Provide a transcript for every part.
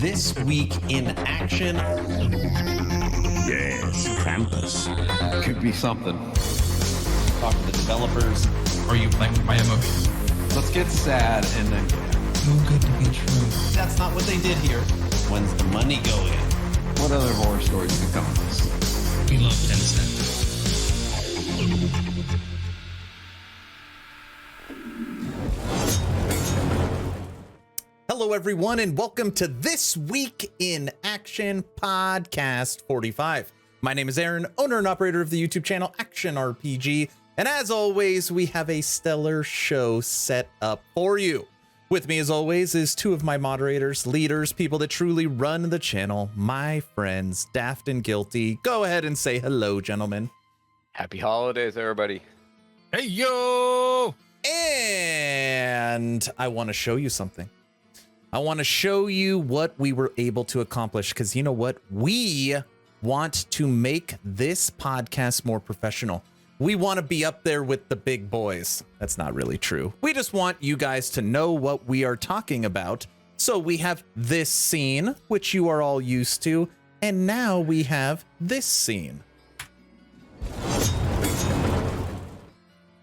This Week in Action. Yes, Krampus. Could be something. Talk to the developers. Are you playing with my emotions? Let's get sad and then Too good to be true. That's not what they did here. When's the money going? what other horror stories could come of this? We love 10 cents. Hello, everyone, and welcome to This Week in Action Podcast 45. My name is Aaron, owner and operator of the YouTube channel Action RPG, and as always, we have a stellar show set up for you. With me, as always, is two of my moderators, leaders, people that truly run the channel, my friends, Daft and Guilty. Go ahead and say hello, gentlemen. Happy holidays, everybody. Hey, yo! And I want to show you something. I want to show you what we were able to accomplish, because you know what? We want to make this podcast more professional. We want to be up there with the big boys. That's not really true. We just want you guys to know what we are talking about. So we have this scene, which you are all used to, and now we have this scene.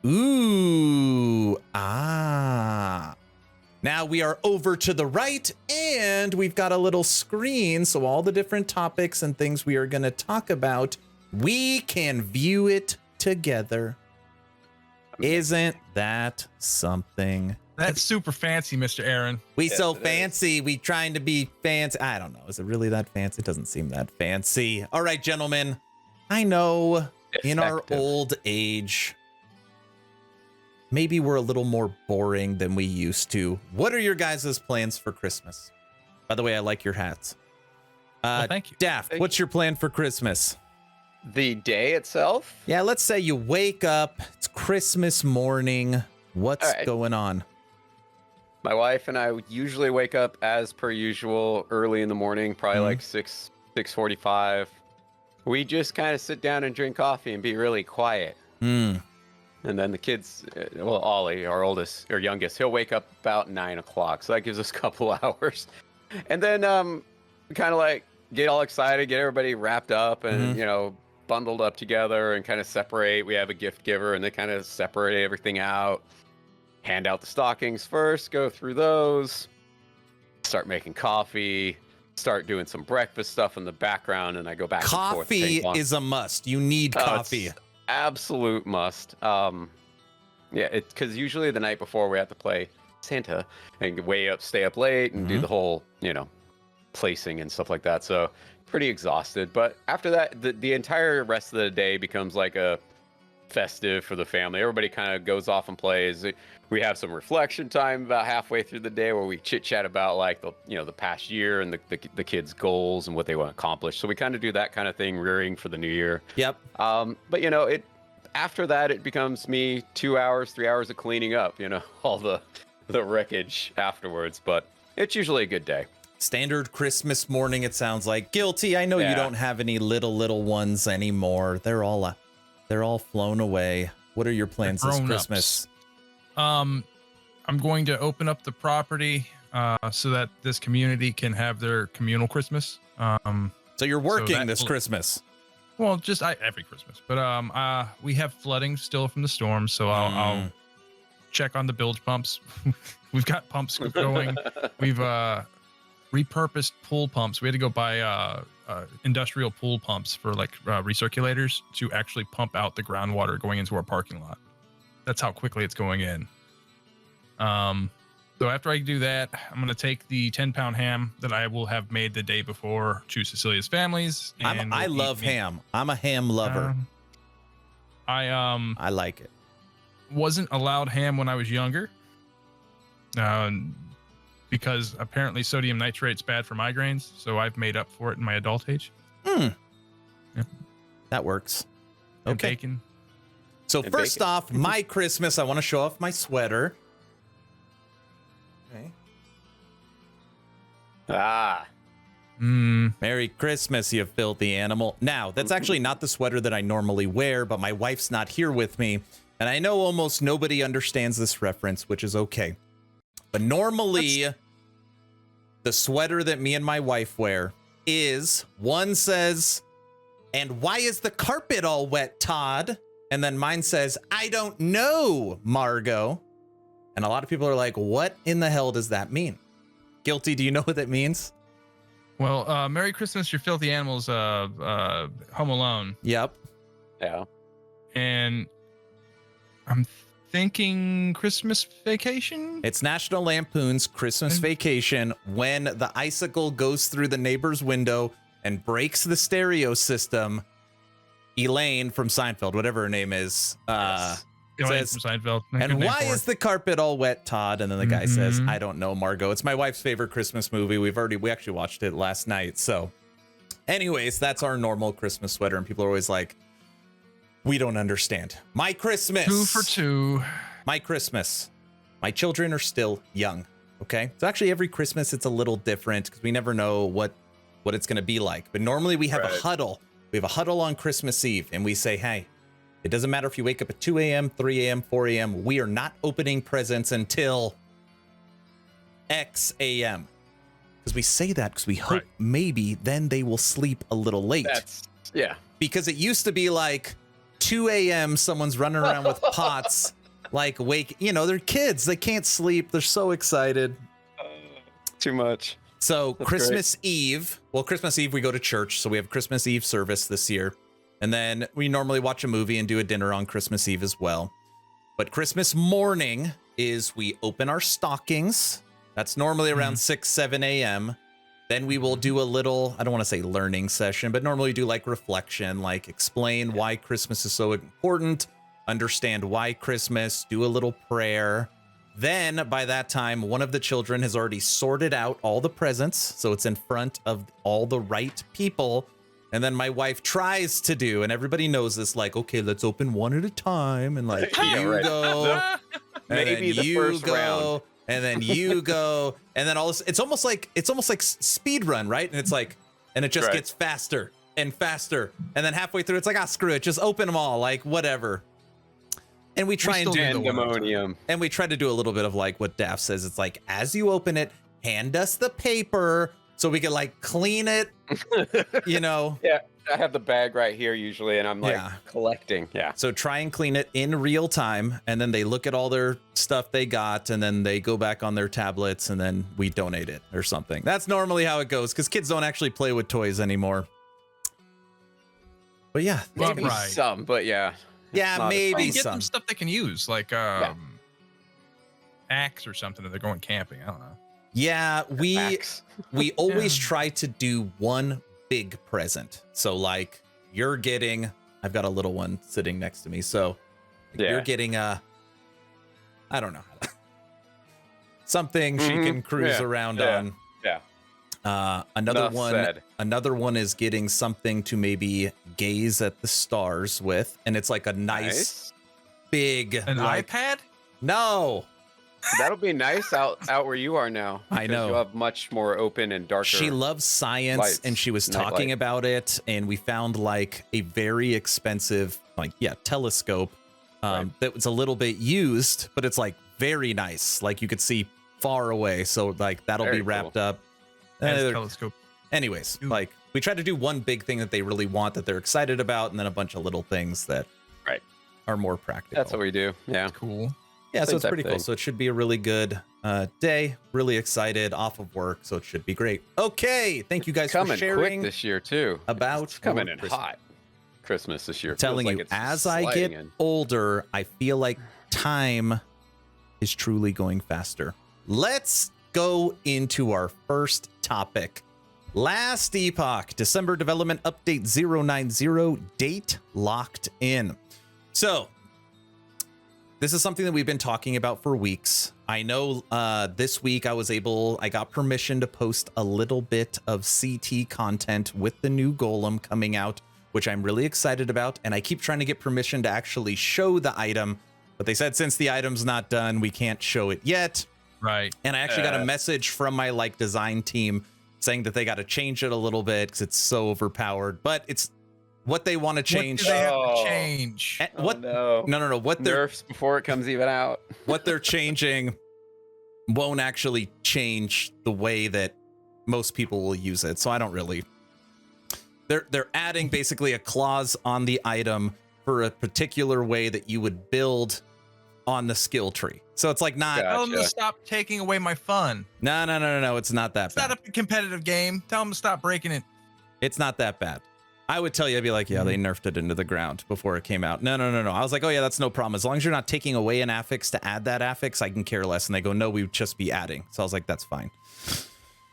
Ooh, ah. Now we are over to the right, and we've got a little screen, so all the different topics and things we are going to talk about, we can view it together. Isn't that something? That's super fancy, Mr. Aaron. We Yes, so it is. fancy. We trying to be fancy. I don't know. Is it really that fancy? It doesn't seem that fancy. All right, gentlemen. I know in our Effective. old age, maybe we're a little more boring than we used to. What are your guys' plans for Christmas? By the way, I like your hats. Well, thank you. Daft, Thank what's your plan for Christmas? The day itself? Yeah, let's say you wake up. It's Christmas morning. What's All right. going on? My wife and I usually wake up as per usual early in the morning, probably Mhm. like 6:45. We just kind of sit down and drink coffee and be really quiet. Hmm. And then the kids, well, Ollie, our oldest or youngest, he'll wake up about 9 o'clock. So that gives us a couple hours. And then we kind of like get all excited, get everybody wrapped up and, Mhm. bundled up together and kind of separate. We have a gift giver and they kind of separate everything out, hand out the stockings first, go through those, start making coffee, start doing some breakfast stuff in the background. And I go back and forth. Coffee ping pong. is a must. You need Oh, it's coffee. absolute must. Yeah, it's because usually the night before we have to play Santa and stay up late and do the whole, placing and stuff like that. So pretty exhausted. But after that, the entire rest of the day becomes like a festive for the family. Everybody kind of goes off and plays. We have some reflection time about halfway through the day where we chit chat about like the past year and the kids' goals and what they want to accomplish. So we kind of do that kind of thing, rearing for the new year. Yep. But after that it becomes me 2 hours, 3 hours of cleaning up, all the wreckage afterwards. But it's usually a good day. Standard Christmas morning, it sounds like. Guilty. I know you Yeah. don't have any little ones anymore. They're all flown away. What are your plans this grown-ups. Christmas? I'm going to open up the property so that this community can have their communal Christmas. So you're working that this will- Christmas. Well, just every Christmas. But we have flooding still from the storm, so I'll check on the bilge pumps. We've got pumps going. We've repurposed pool pumps. We had to go buy industrial pool pumps for like recirculators to actually pump out the groundwater going into our parking lot. That's how quickly it's going in. So after I do that, I'm going to take the 10-pound ham that I will have made the day before to Cecilia's families. And I we'll love eat meat. ham. I'm a ham lover. I I like it. wasn't allowed ham when I was younger. Because apparently sodium nitrate's bad for migraines, so I've made up for it in my adult age. That works. And Okay. bacon. So And first bacon. off, my Christmas, I want to show off my sweater. Okay. Ah, Merry Christmas, you filthy animal. Now, that's actually not the sweater that I normally wear, but my wife's not here with me. And I know almost nobody understands this reference, which is okay. But normally, the sweater that me and my wife wear is, one says, "And why is the carpet all wet, Todd?" And then mine says, "I don't know, Margot." And a lot of people are like, what in the hell does that mean? Guilty, do you know what that means? Well, Merry Christmas, You Filthy Animals, Home Alone. Yep. Yeah. And I'm thinking Christmas Vacation? It's National Lampoon's Christmas Vacation when the icicle goes through the neighbor's window and breaks the stereo system. Elaine from Seinfeld, whatever her name is, Elaine says, from Seinfeld. "And why is the carpet all wet, Todd?" And then the guy says, "I don't know, Margot." It's my wife's favorite Christmas movie. We actually watched it last night. So anyways, that's our normal Christmas sweater. And people are always like, we don't understand. My Christmas. 2 for 2. My Christmas. My children are still young. Okay. So actually every Christmas it's a little different because we never know what it's going to be like. But normally we have a huddle. We have a huddle on Christmas Eve and we say, hey, it doesn't matter if you wake up at 2 a.m., 3 a.m., 4 a.m. We are not opening presents until X a.m. Because we say that because we hope maybe then they will sleep a little late. Yeah. Because it used to be like 2 a.m. someone's running around with pots, like they're kids. They can't sleep. They're so excited. Too much. So That's Christmas Eve, Christmas Eve we go to church. So we have Christmas Eve service this year. And then we normally watch a movie and do a dinner on Christmas Eve as well. But Christmas morning is we open our stockings. That's normally around 6, 7 a.m. Then we will do a little, I don't want to say learning session, but normally we do like reflection, like explain why Christmas is so important, understand why Christmas, do a little prayer. Then by that time, one of the children has already sorted out all the presents. So it's in front of all the right people. And then my wife tries to do, and everybody knows this, like, okay, let's open one at a time. And like, go. Maybe the first round. And then you go. And then all this, it's almost like speed run, right? And it's like, and it just gets faster and faster. And then halfway through, it's like, screw it. Just open them all, like, whatever. And we try and do pandemonium. And we try to do a little bit of like what Daff says. It's like, as you open it, hand us the paper so we can like clean it, Yeah, I have the bag right here usually, and I'm like collecting. Yeah. So try and clean it in real time, and then they look at all their stuff they got, and then they go back on their tablets, and then we donate it or something. That's normally how it goes, because kids don't actually play with toys anymore. But yeah. Maybe some, but yeah. Yeah, maybe get some them stuff they can use, like axe or something if they're going camping. I don't know. Yeah, we always try to do one big present. So like you're getting, I've got a little one sitting next to me. So you're getting I don't know, something she can cruise around on. Yeah. Another one is getting something to maybe gaze at the stars with, and it's like a nice. Big iPad? No. That'll be nice out where you are now. I know. You'll have much more open and darker. She loves science lights, and she was talking about it, and we found like a very expensive telescope that was a little bit used, but it's like very nice. Like you could see far away. So like that'll be wrapped up. Telescope. Anyways, like we try to do one big thing that they really want, that they're excited about, and then a bunch of little things that are more practical. That's what we do. Yeah. That's cool. Yeah, so it's pretty cool. So it should be a really good day. Really excited, off of work, so it should be great. Okay, thank you guys for sharing. Coming quick this year too. About coming in hot. Christmas this year. I'm telling you, as I get older, I feel like time is truly going faster. Let's go into our first topic. Last Epoch, December development update 090, date locked in. So this is something that we've been talking about for weeks. I know this week I got permission to post a little bit of CT content with the new Golem coming out, which I'm really excited about. And I keep trying to get permission to actually show the item, but they said since the item's not done, we can't show it yet. Right. And I actually got a message from my design team saying that they got to change it a little bit because it's so overpowered, but it's what they want to change. What do they have to change? No. What they're nerfs before it comes even out. What they're changing won't actually change the way that most people will use it. So I don't really. They're adding basically a clause on the item for a particular way that you would build on the skill tree. So it's like not. Tell them to Gotcha. stop taking away my fun. No. It's not that It's bad. not a competitive game. Tell them to stop breaking it. It's not that bad. I would tell you, I'd be like, yeah, they nerfed it into the ground before it came out. No. I was like, oh yeah, that's no problem. As long as you're not taking away an affix to add that affix, I can care less. And they go, no, we would just be adding. So I was like, that's fine.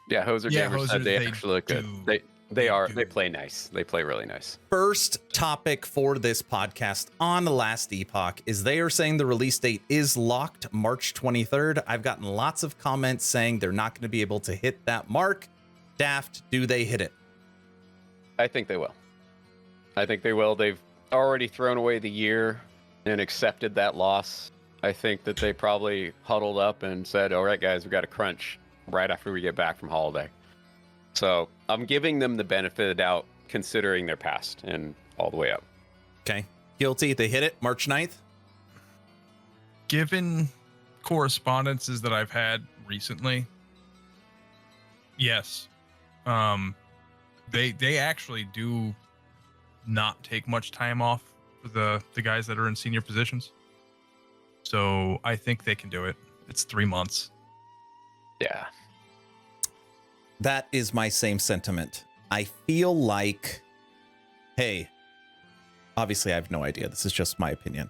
Yeah, Hoser Yeah, Gamer said Hoser, they they actually look good. do. They play nice. They play really nice. First topic for this podcast on the last Epoch is they are saying the release date is locked March 23rd. I've gotten lots of comments saying they're not going to be able to hit that mark. Daft, do they hit it? I think they will. They've already thrown away the year and accepted that loss. I think that they probably huddled up and said, all right, guys, we got to crunch right after we get back from holiday. So I'm giving them the benefit of the doubt, considering their past and all the way up. Okay. Guilty. They hit it March 9th. Given correspondences that I've had recently, yes. They actually do not take much time off for the guys that are in senior positions. So I think they can do it. It's 3 months. Yeah. That is my same sentiment. I feel like, hey, obviously I have no idea. This is just my opinion.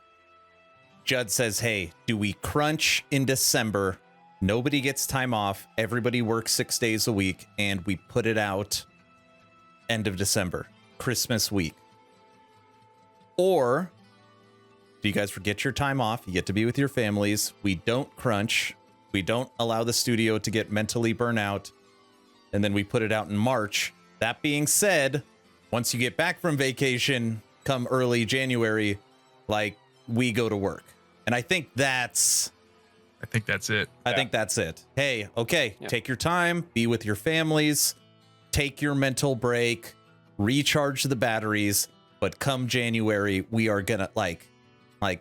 Judd says, hey, do we crunch in December? Nobody gets time off. Everybody works 6 days a week, and we put it out end of December, Christmas week. Or do you guys forget your time off? You get to be with your families. We don't crunch. We don't allow the studio to get mentally burnt out. And then we put it out in March. That being said, once you get back from vacation, come early January, like, we go to work. And I think that's it. I think that's it. Hey, okay, Yeah. take your time, be with your families, take your mental break, recharge the batteries, but come January, we are gonna like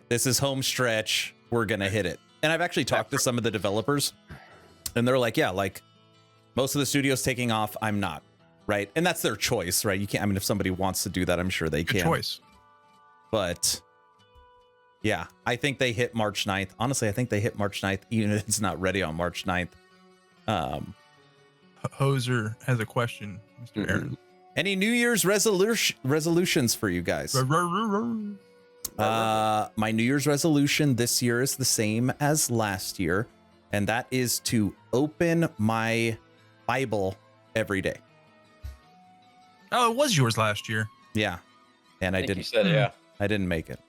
this is home stretch, we're gonna hit it. And I've actually talked to some of the developers, and they're like, yeah, like most of the studios taking off, I'm not, right? And that's their choice, right? You can't, I mean, if somebody wants to do that, I'm sure they Good can. choice. But yeah, I think they hit March 9th. Honestly, I think they hit March 9th, even if it's not ready on March 9th. Hoser has a question, Mr. Mhm. Aaron. Any New Year's resolutions for you guys? My New Year's resolution this year is the same as last year, and that is to open my Bible every day. Oh, it was yours last year. Yeah, and I think you didn't. said, yeah. I didn't make it.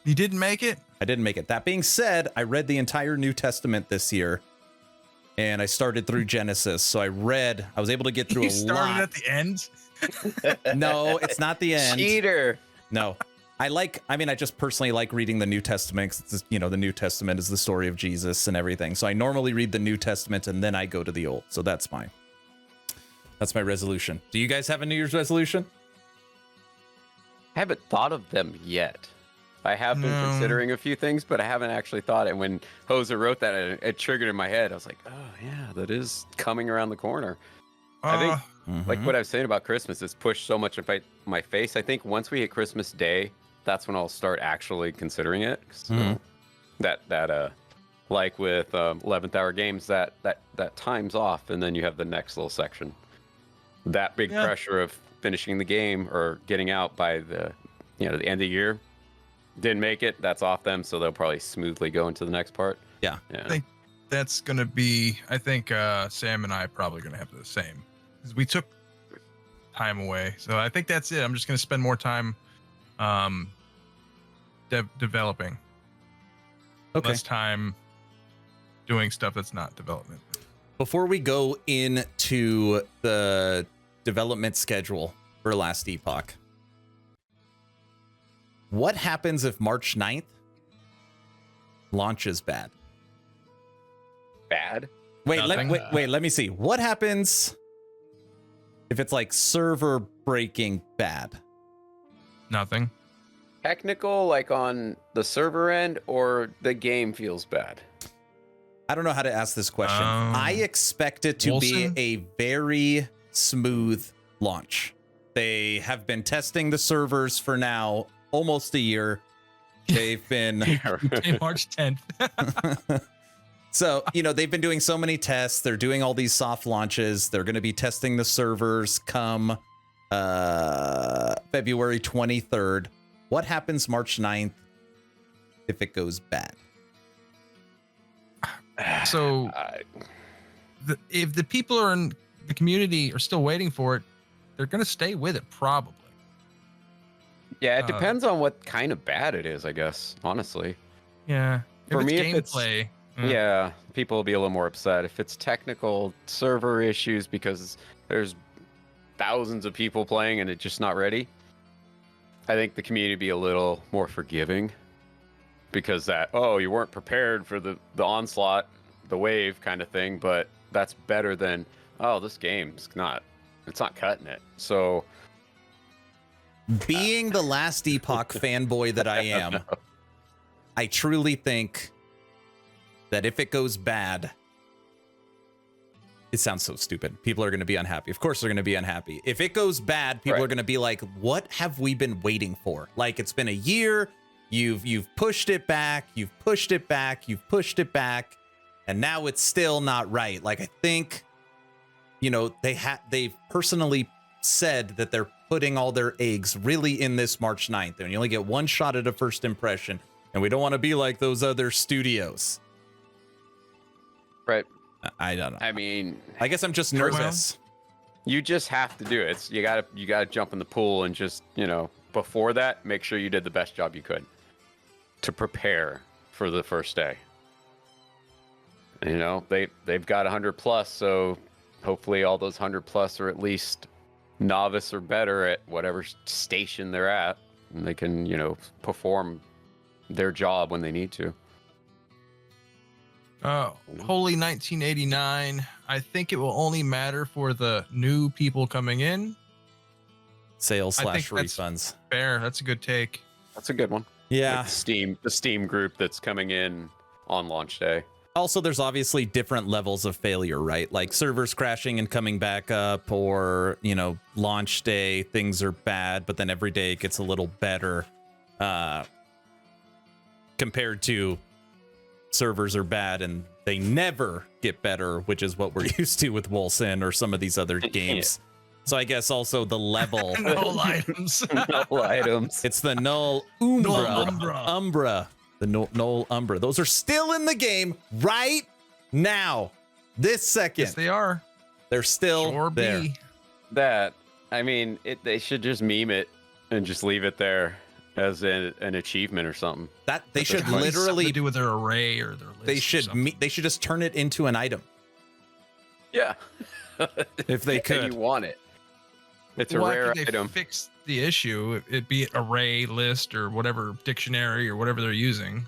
You didn't make it? I didn't make it. That being said, I read the entire New Testament this year, and I started through Genesis. So I was able to get through You a started lot. at the end? No, it's not the end. Cheater. No. I just personally like reading the New Testament. 'Cause it's, the New Testament is the story of Jesus and everything. So I normally read the New Testament and then I go to the Old. So that's my resolution. Do you guys have a New Year's resolution? I haven't thought of them yet. I have been considering a few things, but I haven't actually thought it. When Hoser wrote that, it triggered in my head. I was like, oh, yeah, that is coming around the corner. I think, like what I was saying about Christmas, it's pushed so much of my face. I think once we hit Christmas Day, that's when I'll start actually considering it. So that like with 11th Hour Games, that time's off, and then you have the next little section. That big pressure of finishing the game or getting out by the end of the year. Didn't make it. That's off them, so they'll probably smoothly go into the next part. Yeah. I think that's gonna be. I think Sam and I are probably gonna have the same, because we took time away. So I think that's it. I'm just gonna spend more time, developing. Okay. Less time doing stuff that's not development. Before we go into the development schedule for Last Epoch, what happens if March 9th launches bad? Bad? Wait, Nothing. let me see. What happens if it's like server breaking bad? Nothing. Technical, like on the server end, or the game feels bad? I don't know how to ask this question. I expect it to Wilson? be a very smooth launch. They have been testing the servers for now almost a year. They've been March 10th. so, they've been doing so many tests. They're doing all these soft launches. They're going to be testing the servers come February 23rd. What happens March 9th if it goes bad? So if the people are in the community are still waiting for it, they're going to stay with it probably. Yeah, it depends on what kind of bad it is, I guess, honestly. Yeah. For me, if it's gameplay, yeah, people will be a little more upset. If it's technical server issues because there's thousands of people playing and it's just not ready, I think the community would be a little more forgiving because you weren't prepared for the onslaught, the wave kind of thing, but that's better than, this game's not cutting it. So being the last Epoch fanboy that I am, I truly think that if it goes bad, it sounds so stupid. People are going to be unhappy. Of course they're going to be unhappy. If it goes bad, people are going to be like, what have we been waiting for? Like, it's been a year. You've pushed it back. You've pushed it back. You've pushed it back. And now it's still not right. Like, I think, they've personally said that they're putting all their eggs really in this March 9th. And you only get one shot at a first impression. And we don't want to be like those other studios. Right. I don't know. I mean, I guess I'm just nervous. You just have to do it. You gotta jump in the pool and just, before that, make sure you did the best job you could to prepare for the first day. They've got 100 plus, so hopefully all those 100 plus are at least novice or better at whatever station they're at, and they can, perform their job when they need to. Holy 1989. I think it will only matter for the new people coming in. Sales / I think that's refunds. Fair. That's a good take. That's a good one. Yeah. Like the Steam group that's coming in on launch day. Also, there's obviously different levels of failure, right? Like servers crashing and coming back up, or, launch day, things are bad, but then every day it gets a little better compared to servers are bad and they never get better, which is what we're used to with Wolcen or some of these other games. So I guess also the level. Null items. Null items. It's the Null Umbra. The Null Umbra. Those are still in the game right now. This second. Yes, they are. They're still Sure there. be. They should just meme it and just leave it there as an achievement or something. That they should Something literally to do with their array or their list. they or should something. they should just turn it into an item Yeah. if they And could. you want it. It's a Why rare could they item. fix the issue? It be it array, list, or whatever dictionary or whatever they're using.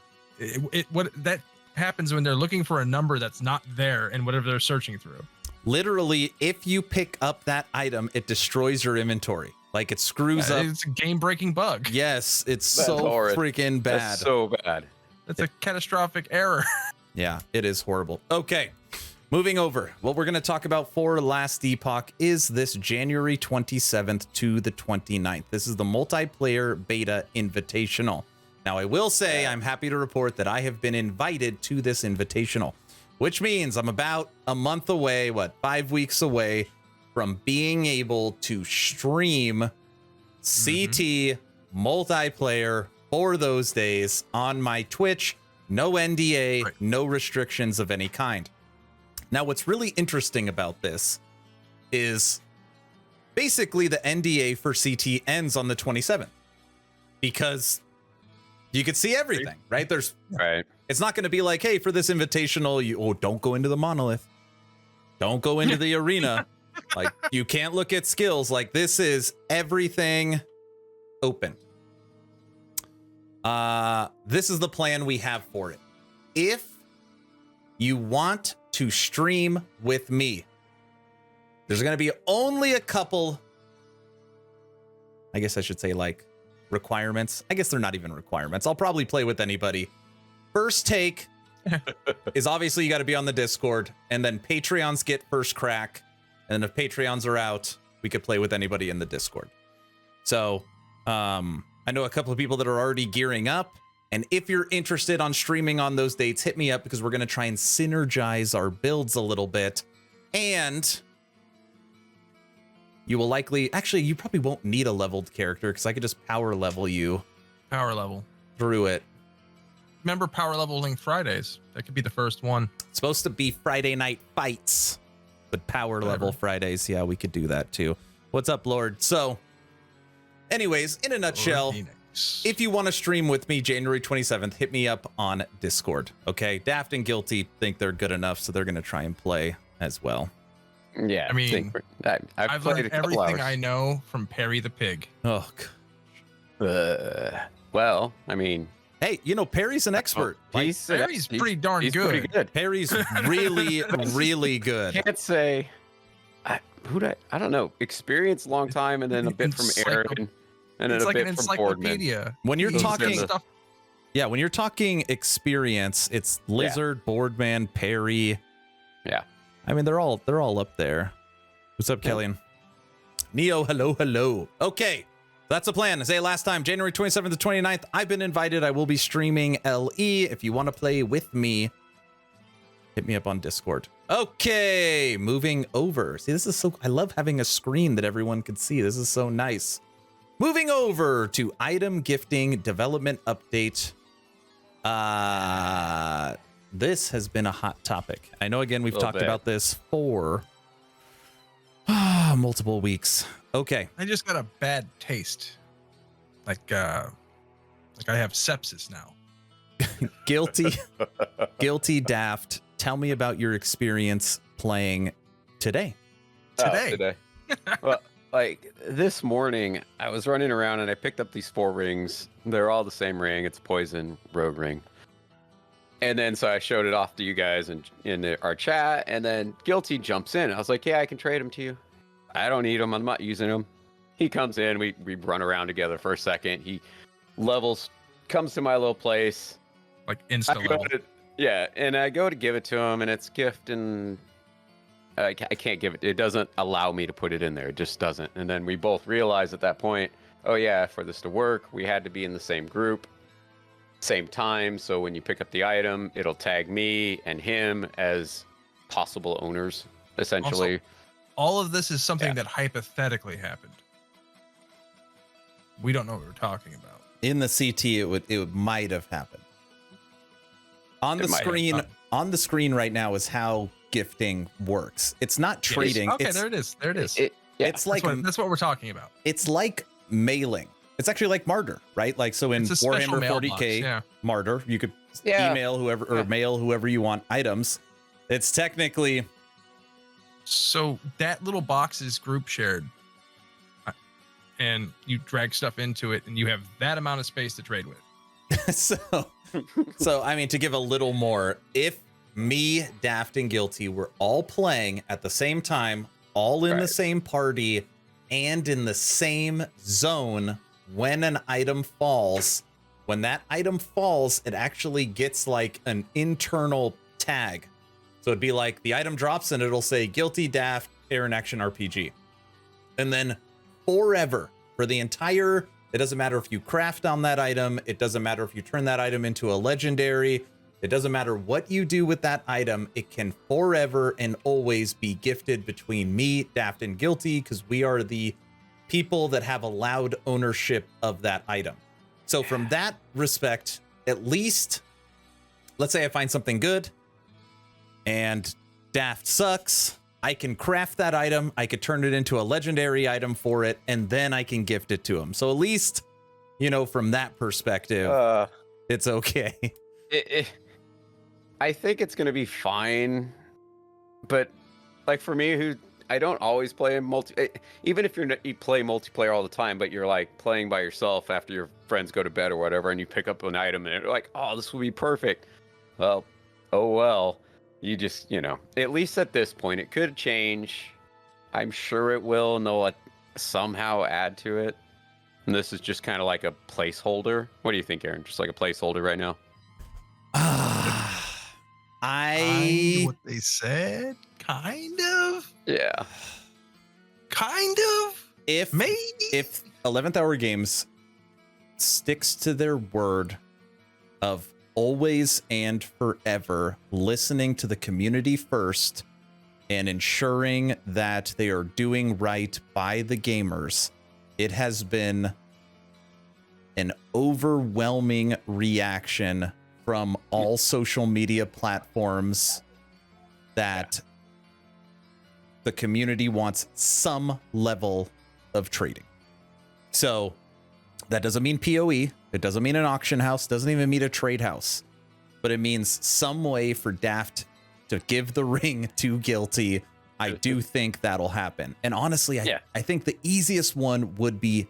What that happens when they're looking for a number that's not there in whatever they're searching through. Literally, if you pick up that item, it destroys your inventory. Like it screws up. It's a game-breaking bug. Yes, it's That's so horrid. freaking bad. That's so bad. That's a catastrophic error. Yeah, it is horrible. Okay, moving over. What we're going to talk about for Last Epoch is this January 27th to the 29th. This is the multiplayer beta invitational. Now, I will say I'm happy to report that I have been invited to this invitational, which means I'm about a month away, 5 weeks away from being able to stream CT multiplayer for those days on my Twitch. No NDA, Right. no restrictions of any kind. Now, what's really interesting about this is basically the NDA for CT ends on the 27th because you could see everything, right? Right. It's not going to be like, hey, for this invitational, don't go into the monolith. Don't go into the arena. Like, you can't look at skills. Like, this is everything open. This is the plan we have for it. If you want to stream with me, there's going to be only a couple, I guess I should say, like, requirements. I guess they're not even requirements. I'll probably play with anybody. First take is obviously you got to be on the Discord, and then Patreons get first crack. And if Patreons are out, we could play with anybody in the Discord. So I know a couple of people that are already gearing up. And if you're interested on streaming on those dates, hit me up because we're going to try and synergize our builds a little bit. And you will likely, actually, you probably won't need a leveled character because I could just power level you. Power level. Through it. Remember power leveling Fridays? That could be the first one. It's supposed to be Friday night fights, but power level Fridays. Yeah, we could do that too. What's up, Lord? So anyways, in a nutshell, if you want to stream with me January 27th, hit me up on Discord. Okay. Daft and Guilty think they're good enough, so they're going to try and play as well. Yeah. I mean, I've played learned a couple everything hours. I know from Perry the Pig. Oh, Well, I mean, hey, you know, Perry's an expert. he's Perry's pretty darn he's good. pretty good. Perry's really, really good. Can't say. I don't know. Experience long time, and then a bit from Aaron, and then It's a like an bit from Boardman. encyclopedia. When you're He's got talking, stuff. yeah, when you're talking experience, it's Lizard, Boardman, Perry. Yeah. I mean, they're all up there. What's up, Kellyan? Neo, hello. Okay, that's the plan. Say last time, January 27th to 29th. I've been invited. I will be streaming LE. If you want to play with me, hit me up on Discord. Okay, moving over. See, this is so, I love having a screen that everyone can see. This is so nice. Moving over to item gifting development update. This has been a hot topic. I know, again, we've talked about this for multiple weeks. Okay. I just got a bad taste. Like I have sepsis now. Guilty Daft. Tell me about your experience playing today. Today. Well, like this morning, I was running around and I picked up these 4 rings. They're all the same ring. It's poison rogue ring. And then so I showed it off to you guys in our chat, and then Guilty jumps in. I was like, yeah, I can trade them to you. I don't need them. I'm not using them. He comes in. We run around together for a second. He levels, comes to my little place. Like insta level. Yeah, and I go to give it to him, and it's gift, and I can't give it. It doesn't allow me to put it in there. It just doesn't. And then we both realize at that point, oh yeah, for this to work, we had to be in the same group, same time. So when you pick up the item, it'll tag me and him as possible owners, essentially. Also, all of this is something that hypothetically happened. We don't know what we're talking about. In the CT, it might have happened. On the screen right now is how gifting works. It's not trading. Okay, there it is. It's like that's what we're talking about. It's like mailing. It's actually like Martyr, right? Like, so in Warhammer 40K, Martyr, you could email whoever or mail whoever you want items. It's technically. So that little box is group shared, and you drag stuff into it, and you have that amount of space to trade with. So I mean, to give a little more, if me, Daft, and Guilty were all playing at the same time, all in the same party, and in the same zone, when an item falls, when that item falls, it actually gets like an internal tag. So it'd be like the item drops and it'll say Guilty, Daft, Aaron Action RPG. And then forever, for the entire, it doesn't matter if you craft on that item, it doesn't matter if you turn that item into a legendary, it doesn't matter what you do with that item, it can forever and always be gifted between me, Daft, and Guilty, because we are the people that have allowed ownership of that item. So from that respect, at least, let's say I find something good and Daft sucks, I can craft that item, I could turn it into a legendary item for it, and then I can gift it to him. So at least, you know, from that perspective, it's okay. I think it's going to be fine, but like for me, who I don't always play even if you play multiplayer all the time, but you're like playing by yourself after your friends go to bed or whatever, and you pick up an item and you're like, oh, this will be perfect. Well, oh well. You just, you know, at least at this point, it could change. I'm sure it will, and they'll somehow add to it. And this is just kind of like a placeholder. What do you think, Aaron? Just like a placeholder right now? I what they said, kind of, Yeah. kind of, if maybe. if 11th Hour Games sticks to their word of always and forever listening to the community first and ensuring that they are doing right by the gamers, it has been an overwhelming reaction from all social media platforms that the community wants some level of trading. So that doesn't mean PoE. It doesn't mean an auction house. Doesn't even mean a trade house. But it means some way for Daft to give the ring to Guilty. I do think that'll happen. And honestly, I think the easiest one would be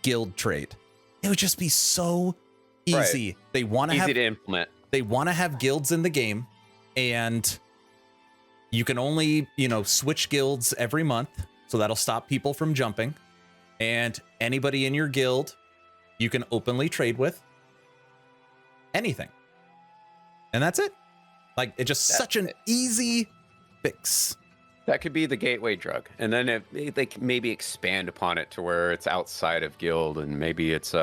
guild trade. It would just be so easy. Right. They want to Easy have to implement. they want to have guilds in the game, and you can only, switch guilds every month. So that'll stop people from jumping. And anybody in your guild, you can openly trade with anything. And that's it. Like, it's just such an easy fix. That could be the gateway drug. And then they can maybe expand upon it to where it's outside of guild, and maybe it's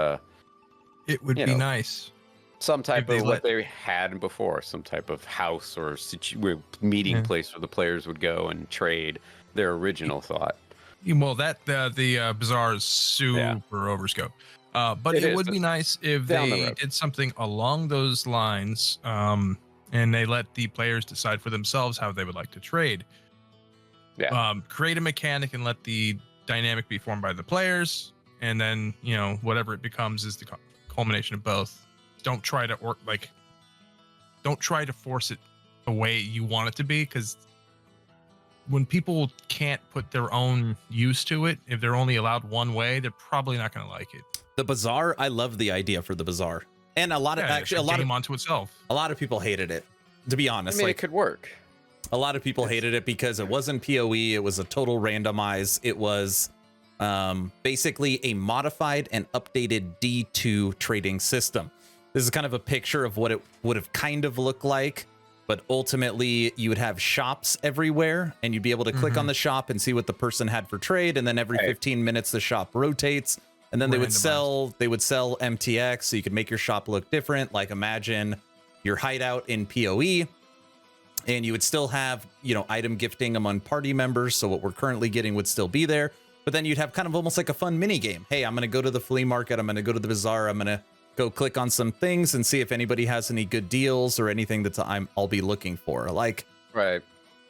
It would be nice. some type If they of what let- they had before, some type of house or meeting place where the players would go and trade their original thought. Well, the Bazaar is super overscope. But it would be nice if down the they road. did something along those lines, and they let the players decide for themselves how they would like to trade. Yeah. Create a mechanic and let the dynamic be formed by the players, and then whatever it becomes is the culmination of both. Don't try to force it the way you want it to be, because when people can't put their own use to it, if they're only allowed one way, they're probably not going to like it. The Bazaar, I love the idea for the Bazaar. And a lot of onto itself. A lot of people hated it, to be honest. I mean, it could work. A lot of people hated it because it wasn't PoE. It was a total randomize. It was basically a modified and updated D2 trading system. This is kind of a picture of what it would have kind of looked like, but ultimately you would have shops everywhere, and you'd be able to click on the shop and see what the person had for trade. And then every 15 minutes, the shop rotates, and then they would sell MTX, so you could make your shop look different. Like, imagine your hideout in PoE, and you would still have, item gifting among party members. So what we're currently getting would still be there, but then you'd have kind of almost like a fun mini game. Hey, I'm going to go to the flea market. I'm going to go to the Bazaar. I'm going to go click on some things and see if anybody has any good deals or anything that I'll be looking for. Like, Right.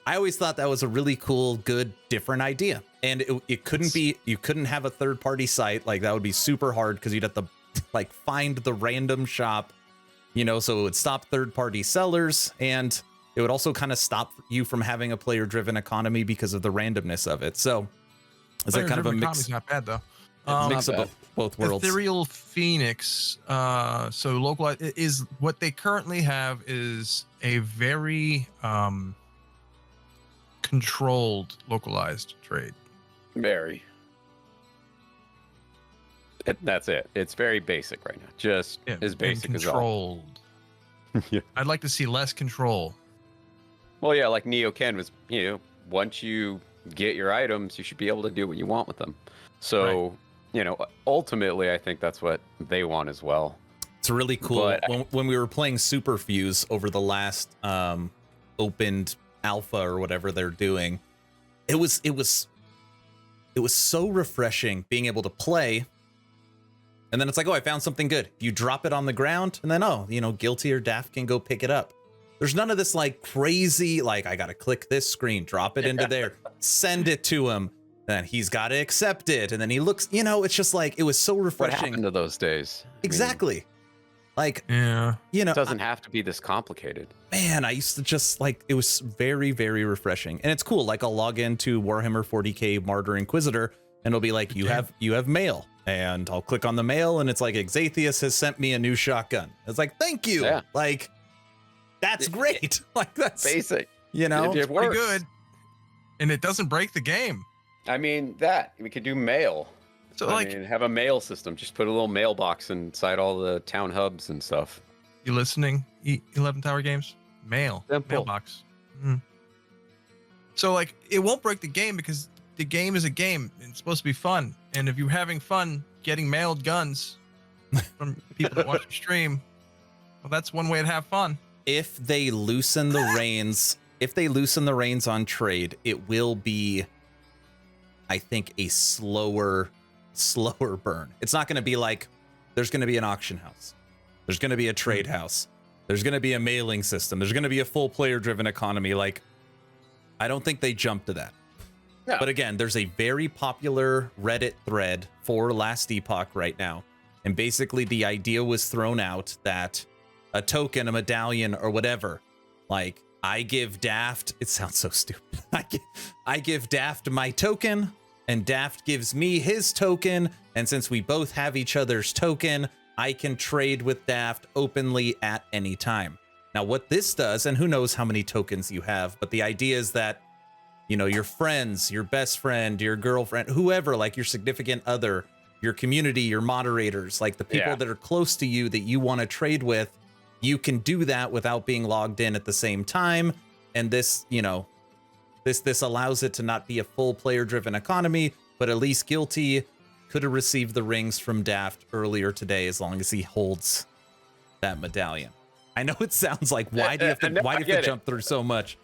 I always thought that was a really cool, good, different idea. And you couldn't have a third party site. Like, that would be super hard because you'd have to find the random shop, so it would stop third party sellers, and it would also kind of stop you from having a player driven economy because of the randomness of it. So it's like kind of a mix. Not bad though. Mix of both worlds. Ethereal Phoenix, so localized is what they currently have is a very controlled localized trade. Very. That's it. It's very basic right now. Just as basic as all. Controlled. I'd like to see less control. Well, yeah, like Neo Ken was, once you get your items, you should be able to do what you want with them. So, ultimately, I think that's what they want as well. It's really cool. But when we were playing Superfuse over the last opened alpha or whatever they're doing, it was so refreshing being able to play. And then it's like, oh, I found something good. You drop it on the ground, and then Guilty or Daft can go pick it up. There's none of this crazy, I got to click this screen, drop it into there, send it to him. Then he's got to accept it. And then he looks, it's just it was so refreshing. What happened to those days? Exactly. It doesn't have to be this complicated. Man, I used to just it was very, very refreshing. And it's cool. I'll log into Warhammer 40K Martyr Inquisitor, and it'll be you have mail. And I'll click on the mail, and it's Exathius has sent me a new shotgun. It's thank you. Yeah. That's great. That's basic. It It's pretty good. And it doesn't break the game. I mean, we could do mail. So have a mail system. Just put a little mailbox inside all the town hubs and stuff. you listening, 11th Hour Games? mailbox. Mhm. So like it won't break the game because the game is a game and it's supposed to be fun. And if you're having fun getting mailed guns from people that watch your stream, well, that's one way to have fun. If they loosen the reins on trade, it will be, I think, a slower burn. It's not going to be like there's going to be an auction house. There's going to be a trade house. There's going to be a mailing system. There's going to be a full player driven economy. Like, I don't think they jump to that. Yeah. But again, there's a very popular Reddit thread for Last Epoch right now. And basically the idea was thrown out that a token, a medallion, or whatever, like I give Daft, it sounds so stupid. I give Daft my token, and Daft gives me his token. And since we both have each other's token, I can trade with Daft openly at any time. Now, what this does, and who knows how many tokens you have, but the idea is that, you know, your friends, your best friend, your girlfriend, whoever, like your significant other, your community, your moderators, like the people that are close to you that you want to trade with, you can do that without being logged in at the same time. And this, you know, this allows it to not be a full player driven economy, but at least Guilty could have received the rings from Daft earlier today as long as he holds that medallion. I know it sounds like why do you have to jump through so much?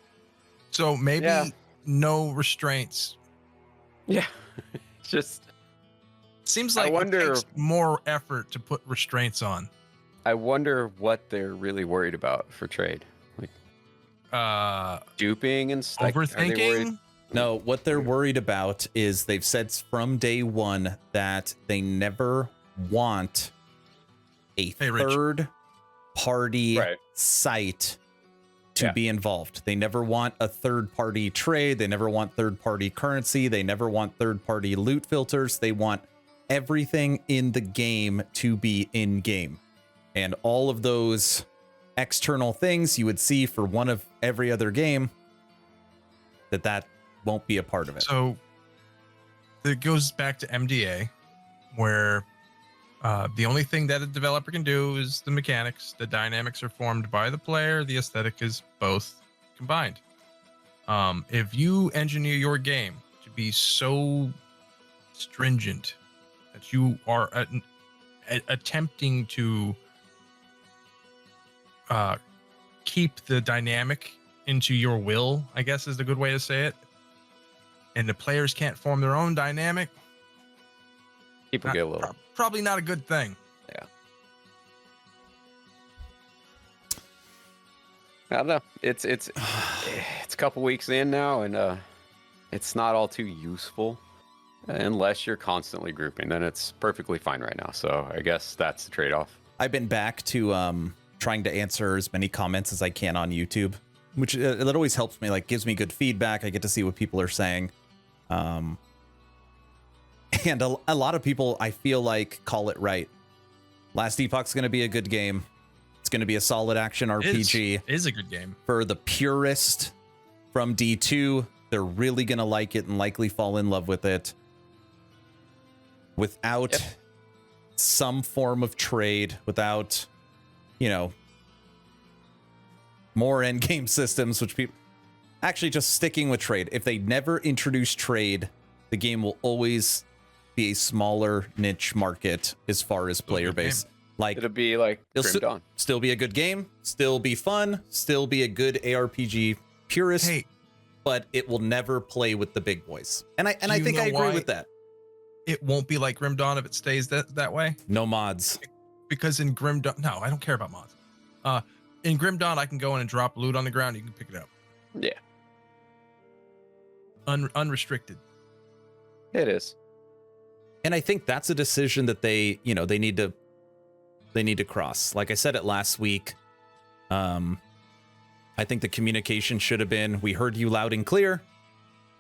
So maybe no restraints. Yeah. Just seems like it takes more effort to put restraints on. I wonder what they're really worried about for trade. Like duping and stuff. Overthinking? No, what they're worried about is they've said from day one that they never want a third party site to be involved. They never want a third party trade. They never want third party currency. They never want third party loot filters. They want everything in the game to be in game. And all of those external things you would see for one of every other game, that won't be a part of it. So it goes back to MDA, where the only thing that a developer can do is the mechanics. The dynamics are formed by the player. The aesthetic is both combined. If you engineer your game to be so stringent that you are attempting to keep the dynamic into your will, I guess is the good way to say it, and the players can't form their own dynamic, people get a little probably not a good thing. Yeah. I don't know. It's a couple weeks in now, and it's not all too useful unless you're constantly grouping. Then it's perfectly fine right now. So I guess that's the trade-off. I've been back to trying to answer as many comments as I can on YouTube, which it always helps me, like gives me good feedback. I get to see what people are saying. And a lot of people, I feel like, call it right. Last Epoch's going to be a good game. It's going to be a solid action RPG. It is a good game. For the purist from D2, they're really going to like it and likely fall in love with it. Without some form of trade, without, you know, more endgame systems, which people... Actually, just sticking with trade. If they never introduce trade, the game will always be a smaller niche market as far as player base. Like it'll be like Grim Dawn. Still be a good game, still be fun, still be a good ARPG purist, but it will never play with the big boys. And I think I agree with that. It won't be like Grim Dawn if it stays that way. No mods. Because in Grim Dawn, no, I don't care about mods. In Grim Dawn, I can go in and drop loot on the ground. You can pick it up. Yeah. Unrestricted. It is. And I think that's a decision that they need to cross. Like I said it last week. I think the communication should have been, we heard you loud and clear.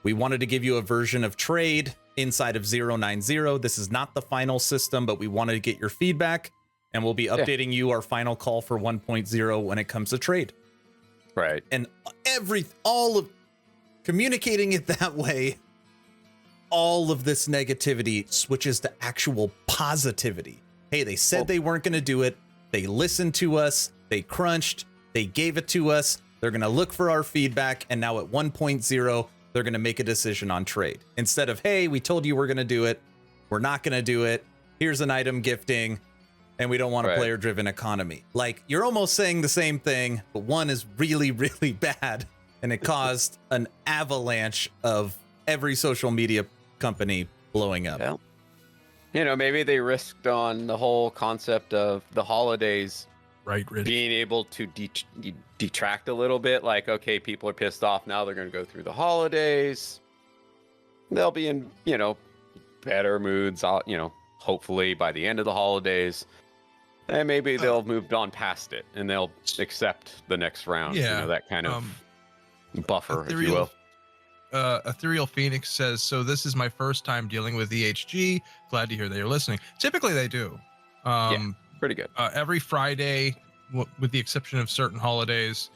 We wanted to give you a version of trade inside of 090. This is not the final system, but we wanted to get your feedback, and we'll be updating you our final call for 1.0 when it comes to trade. Right. And all of communicating it that way, all of this negativity switches to actual positivity. Hey, they said they weren't going to do it. They listened to us. They crunched. They gave it to us. They're going to look for our feedback. And now at 1.0, they're going to make a decision on trade. Instead of, hey, we told you we're going to do it. We're not going to do it. Here's an item gifting. And we don't want a player-driven economy. Like, you're almost saying the same thing, but one is really, really bad. And it caused an avalanche of every social media company blowing up. Well, you know, maybe they risked on the whole concept of the holidays Right, Rich. being able to detract a little bit. Like, okay, people are pissed off now. They're going to go through the holidays. They'll be in, you know, better moods, you know, hopefully by the end of the holidays. And maybe they'll have moved on past it and they'll accept the next round. Yeah, you know, that kind of buffer, if you will. Ethereal Phoenix says, so this is my first time dealing with EHG. Glad to hear that you're listening. Typically they do. Yeah, pretty good. Every Friday, with the exception of certain holidays,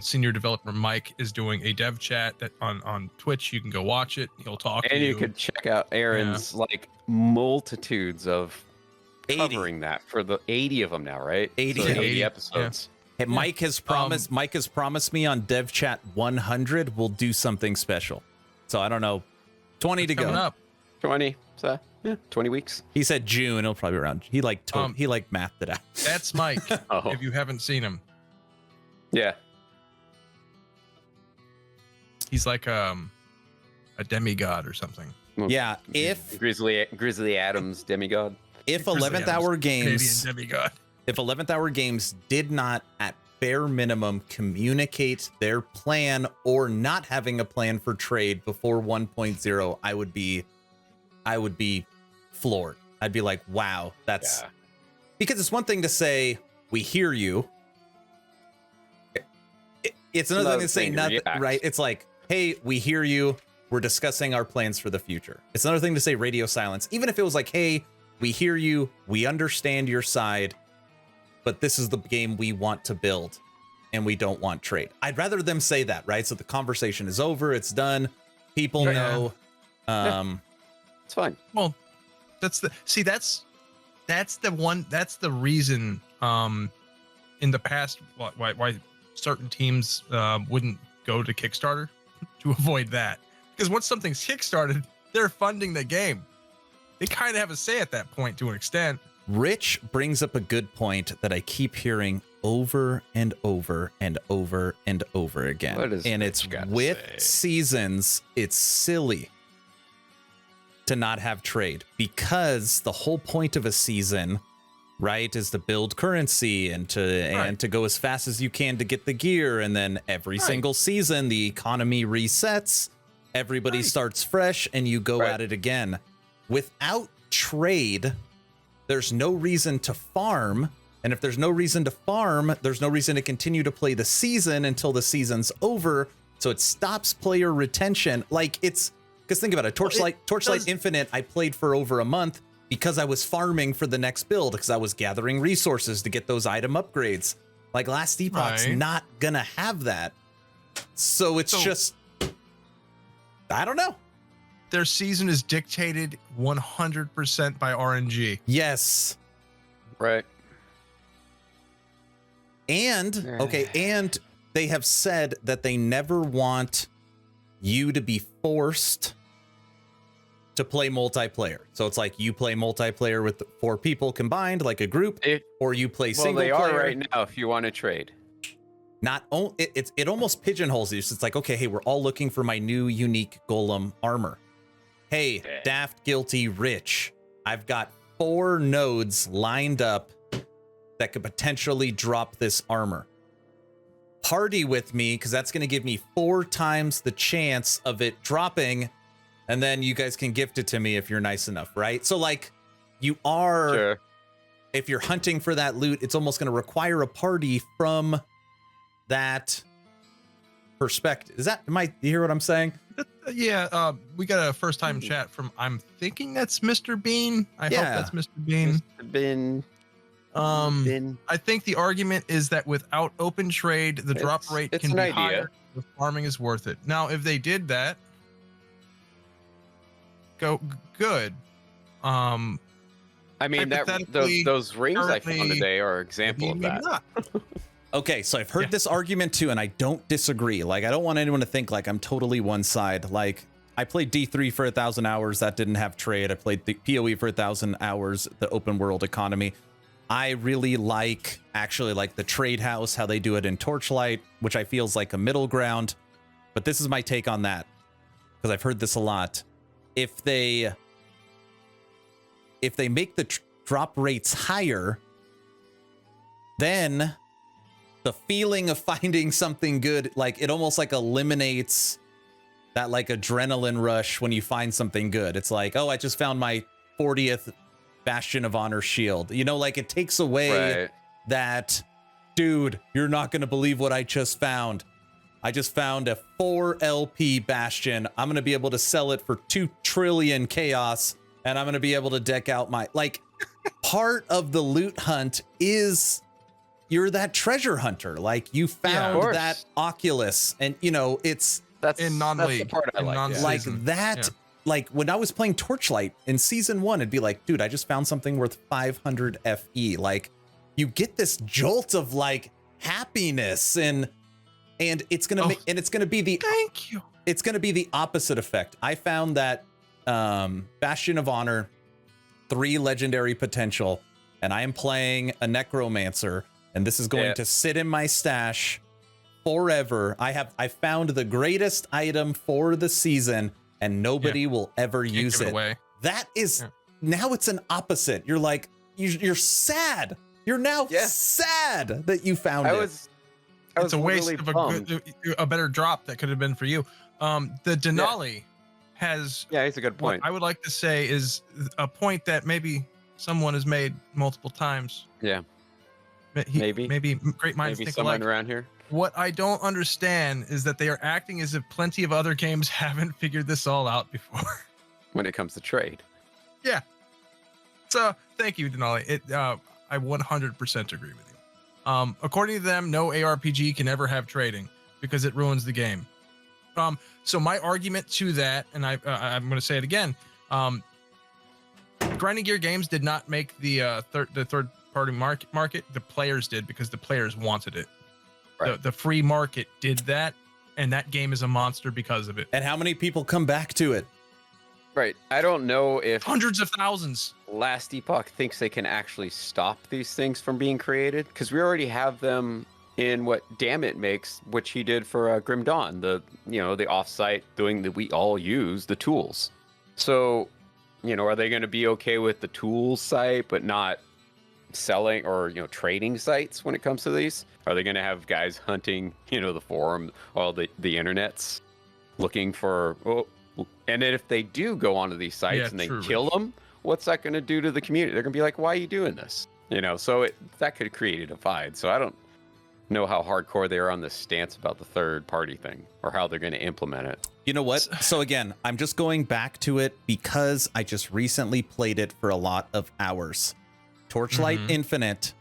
senior developer Mike is doing a dev chat that on Twitch. You can go watch it. He'll talk to you. And you could check out Aaron's like multitudes of 80. covering that for the 80 of them now, right? 80. So 80 Yeah. episodes. Hey, Mike has promised me on Dev Chat 100 we'll do something special. So I don't know. 20 to coming go. up. 20. So yeah, 20 weeks. He said June. It'll probably be around. He mathed it out. That's Mike. Oh. If you haven't seen him, Yeah. he's like a demigod or something. Yeah, if Grizzly Adams demigod. 11th Hour Games Canadian demigod. if 11th Hour Games did not at bare minimum communicate their plan or not having a plan for trade before 1.0, I would be floored. I'd be like, wow, that's because it's one thing to say we hear you. It's another thing to say nothing, right? It's like, hey, we hear you. We're discussing our plans for the future. It's another thing to say radio silence, even if it was like, hey, we hear you. We understand your side, but this is the game we want to build and we don't want trade. I'd rather them say that, right? So the conversation is over. It's done. People know. It's fine. Well, that's the reason in the past why certain teams wouldn't go to Kickstarter to avoid that. Because once something's kickstarted, they're funding the game. They kind of have a say at that point to an extent. Rich brings up a good point that I keep hearing over and over and over and over again. What does and Rich it's gotta with say? seasons, it's silly to not have trade because the whole point of a season, right, is to build currency and to go as fast as you can to get the gear, and then every single season the economy resets, everybody starts fresh, and you go at it again. Without trade, there's no reason to farm. And if there's no reason to farm, there's no reason to continue to play the season until the season's over. So it stops player retention. Like it's, because think about it, Torchlight Infinite, I played for over a month because I was farming for the next build because I was gathering resources to get those item upgrades. Like Last Epoch's not gonna have that. So it's just, I don't know. Their season is dictated 100% by RNG. Yes. Right. And, okay, and they have said that they never want you to be forced to play multiplayer. So it's like you play multiplayer with 4 people combined, like a group, or you play single player. Well, they are right now if you want to trade. Not only, it almost pigeonholes you. So it's like, okay, hey, we're all looking for my new unique Golem armor. Hey, Daft, Guilty, Rich, I've got 4 nodes lined up that could potentially drop this armor. Party with me, because that's going to give me 4 times the chance of it dropping, and then you guys can gift it to me if you're nice enough, right? So, like, you are, if you're hunting for that loot, it's almost going to require a party from that perspective. You hear what I'm saying? Yeah, we got a first time chat from, I'm thinking that's Mr. Bean. I hope that's Mr. Bean. I think the argument is that without open trade, the drop rate can be higher. The farming is worth it. Now, if they did that, good. I mean, those rings I found today are an example of that. Okay, so I've heard this argument too, and I don't disagree. Like, I don't want anyone to think like I'm totally one side. Like, I played D3 for 1,000 hours. That didn't have trade. I played the PoE for 1,000 hours, the open world economy. I really actually like the trade house, how they do it in Torchlight, which I feel is like a middle ground. But this is my take on that, because I've heard this a lot. If they make the drop rates higher, then the feeling of finding something good, like it almost like eliminates that like adrenaline rush when you find something good. It's like, oh, I just found my 40th Bastion of Honor shield. You know, like it takes away that, dude, you're not going to believe what I just found. I just found a 4 LP Bastion. I'm going to be able to sell it for 2 trillion chaos, and I'm going to be able to deck out my, like, part of the loot hunt is you're that treasure hunter. Like, you found that Oculus, and you know, that's in non-league. That's the part I like. Like that. Yeah. Like when I was playing Torchlight in season 1, it'd be like, dude, I just found something worth 500 FE. Like, you get this jolt of like happiness, and it's gonna be the it's gonna be the opposite effect. I found that Bastion of Honor 3 legendary potential, and I am playing a Necromancer, and this is going to sit in my stash forever. I found the greatest item for the season, and nobody will ever use it. That is now it's an opposite. You're like, you're sad. You're now sad that you found it. It's a waste of a better drop that could have been for you. The Denali has. Yeah, it's a good point. What I would like to say is a point that maybe someone has made multiple times. Yeah. Maybe great minds think alike. Someone around here. What I don't understand is that they are acting as if plenty of other games haven't figured this all out before. When it comes to trade. Yeah. So thank you, Denali. I 100% agree with you. According to them, no ARPG can ever have trading because it ruins the game. So my argument to that, and I'm going to say it again, grinding gear games did not make the third party market. The players did, because the players wanted it. Right. The free market did that, and that game is a monster because of it. And how many people come back to it? Right. I don't know if hundreds of thousands. Last Epoch thinks they can actually stop these things from being created, because we already have them in what Dammit makes, which he did for Grim Dawn, the offsite doing that we all use the tools. So, are they going to be okay with the tools site but not selling or trading sites when it comes to these? Are they going to have guys hunting the forum, all the internets, looking for and then if they do go onto these sites and they kill them, what's that going to do to the community? They're going to be like, why are you doing this? So that could create a divide. So I don't know how hardcore they are on this stance about the third party thing, or how they're going to implement it. You know what? So again, I'm just going back to it because I just recently played it for a lot of hours. Torchlight Infinite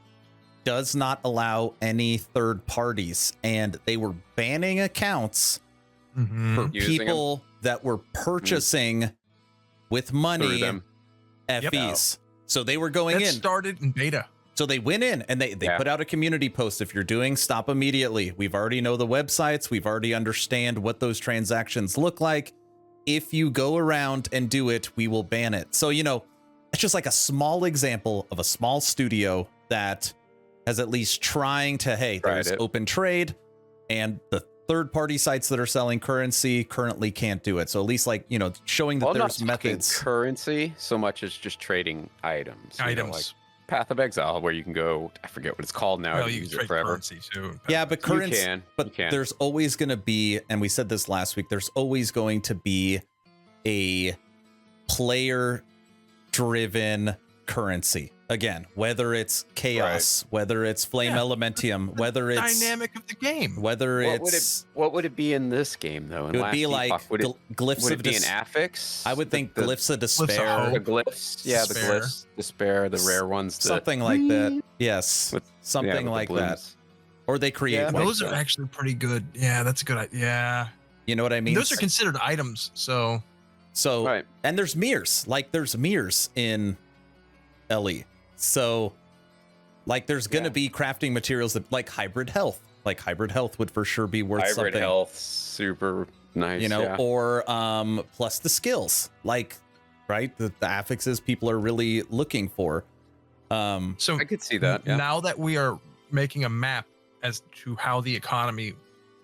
does not allow any third parties, and they were banning accounts for people that were purchasing with money FEs. So they were going in. Started in beta. So they went in and they put out a community post. If you're doing, stop immediately. We've already know the websites. We've already understand what those transactions look like. If you go around and do it, we will ban it. So, it's just like a small example of a small studio that has at least trying to, hey, there's open trade, and the third party sites that are selling currency currently can't do it. So at least showing that there's methods. Currency so much as just trading items. Like Path of Exile, where you can go, I forget what it's called now. Well, you can trade currency too. Yeah, but currency, there's always going to be, and we said this last week, there's always going to be a player driven currency. Again, whether it's chaos, whether it's flame elementium, whether it's dynamic of the game, whether what would it be in this game though? It would be like glyphs would of it be an affix? I would think glyphs of despair. The glyphs, the glyphs, despair, the rare ones, something like that. Yes, something like that. Or they create. Those are actually pretty good. Yeah, that's a good idea. Yeah, you know what I mean. Those are considered items. So and there's mirrors. Like there's mirrors in LE. So Like there's going to be crafting materials that like hybrid health. Like hybrid health would for sure be worth something. Hybrid health, super nice. You know, or plus the skills, like right, the affixes people are really looking for. So I could see that. Yeah. now that we are making a map as to how the economy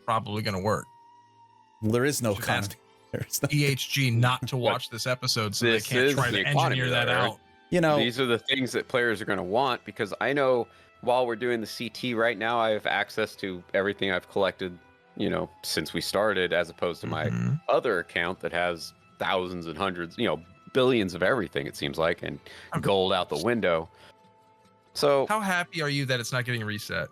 probably going to work, there is no Should economy. ask There's no, EHG not to watch this episode, so they This can't is try the to economy, engineer that though, Eric. out. you know, These are the things that players are going to want, because I know while we're doing the CT right now, I have access to everything I've collected, you know, since we started, as opposed to my Mhm. other account that has thousands and hundreds, you know, billions of everything, it seems like, and gold out the window. So, How happy are you that it's not getting reset?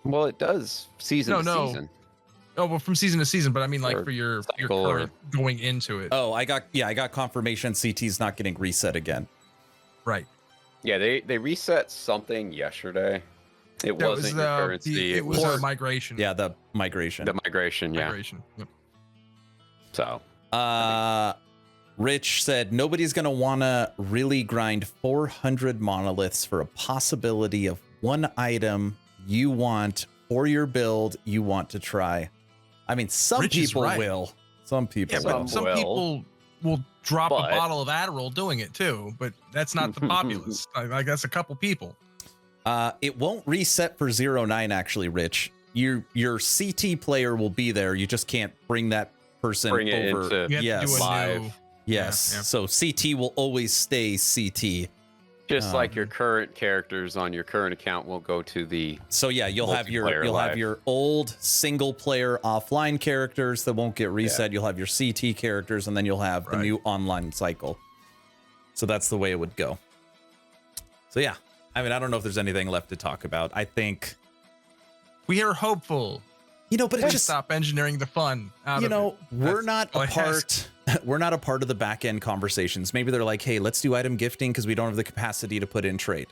well, it does season to No. season. Oh, well, from season to season, but I mean, like Or for your cycle or- current going into it, oh, I got confirmation CT's not getting reset again. right? Yeah, they reset something yesterday. It That wasn't your currency. it was Or- migration. Yeah, the migration. the migration. Yeah. migration. Yep. So Rich said nobody's gonna wanna really grind 400 monoliths for a possibility of one item you want for your build you want to try. I mean, some Rich is people right. will. Some people Yeah, will. but some will. people will drop But- a bottle of Adderall doing it too, but that's not the populace. Like that's a couple people. It won't reset for 09 actually, Rich. Your CT player will be there. You just can't bring that person Bring it over. into- You have yes. to do a Live. new. Yes. Yeah. So CT will always stay CT. just like your current characters on your current account will go to the So yeah, you'll have Multiplayer have live. your old single player offline characters that won't get reset. You'll have your CT characters, and then you'll have the Right. new online cycle. So that's the way it would go. So yeah, I mean, I don't know if there's anything left to talk about. I think, We are hopeful. you know, but it Just just, stop engineering the fun out you of know, it. we're That's not all a I ask. part. We're not a part of the back end conversations. Maybe they're like, hey, let's do item gifting because we don't have the capacity to put in trade.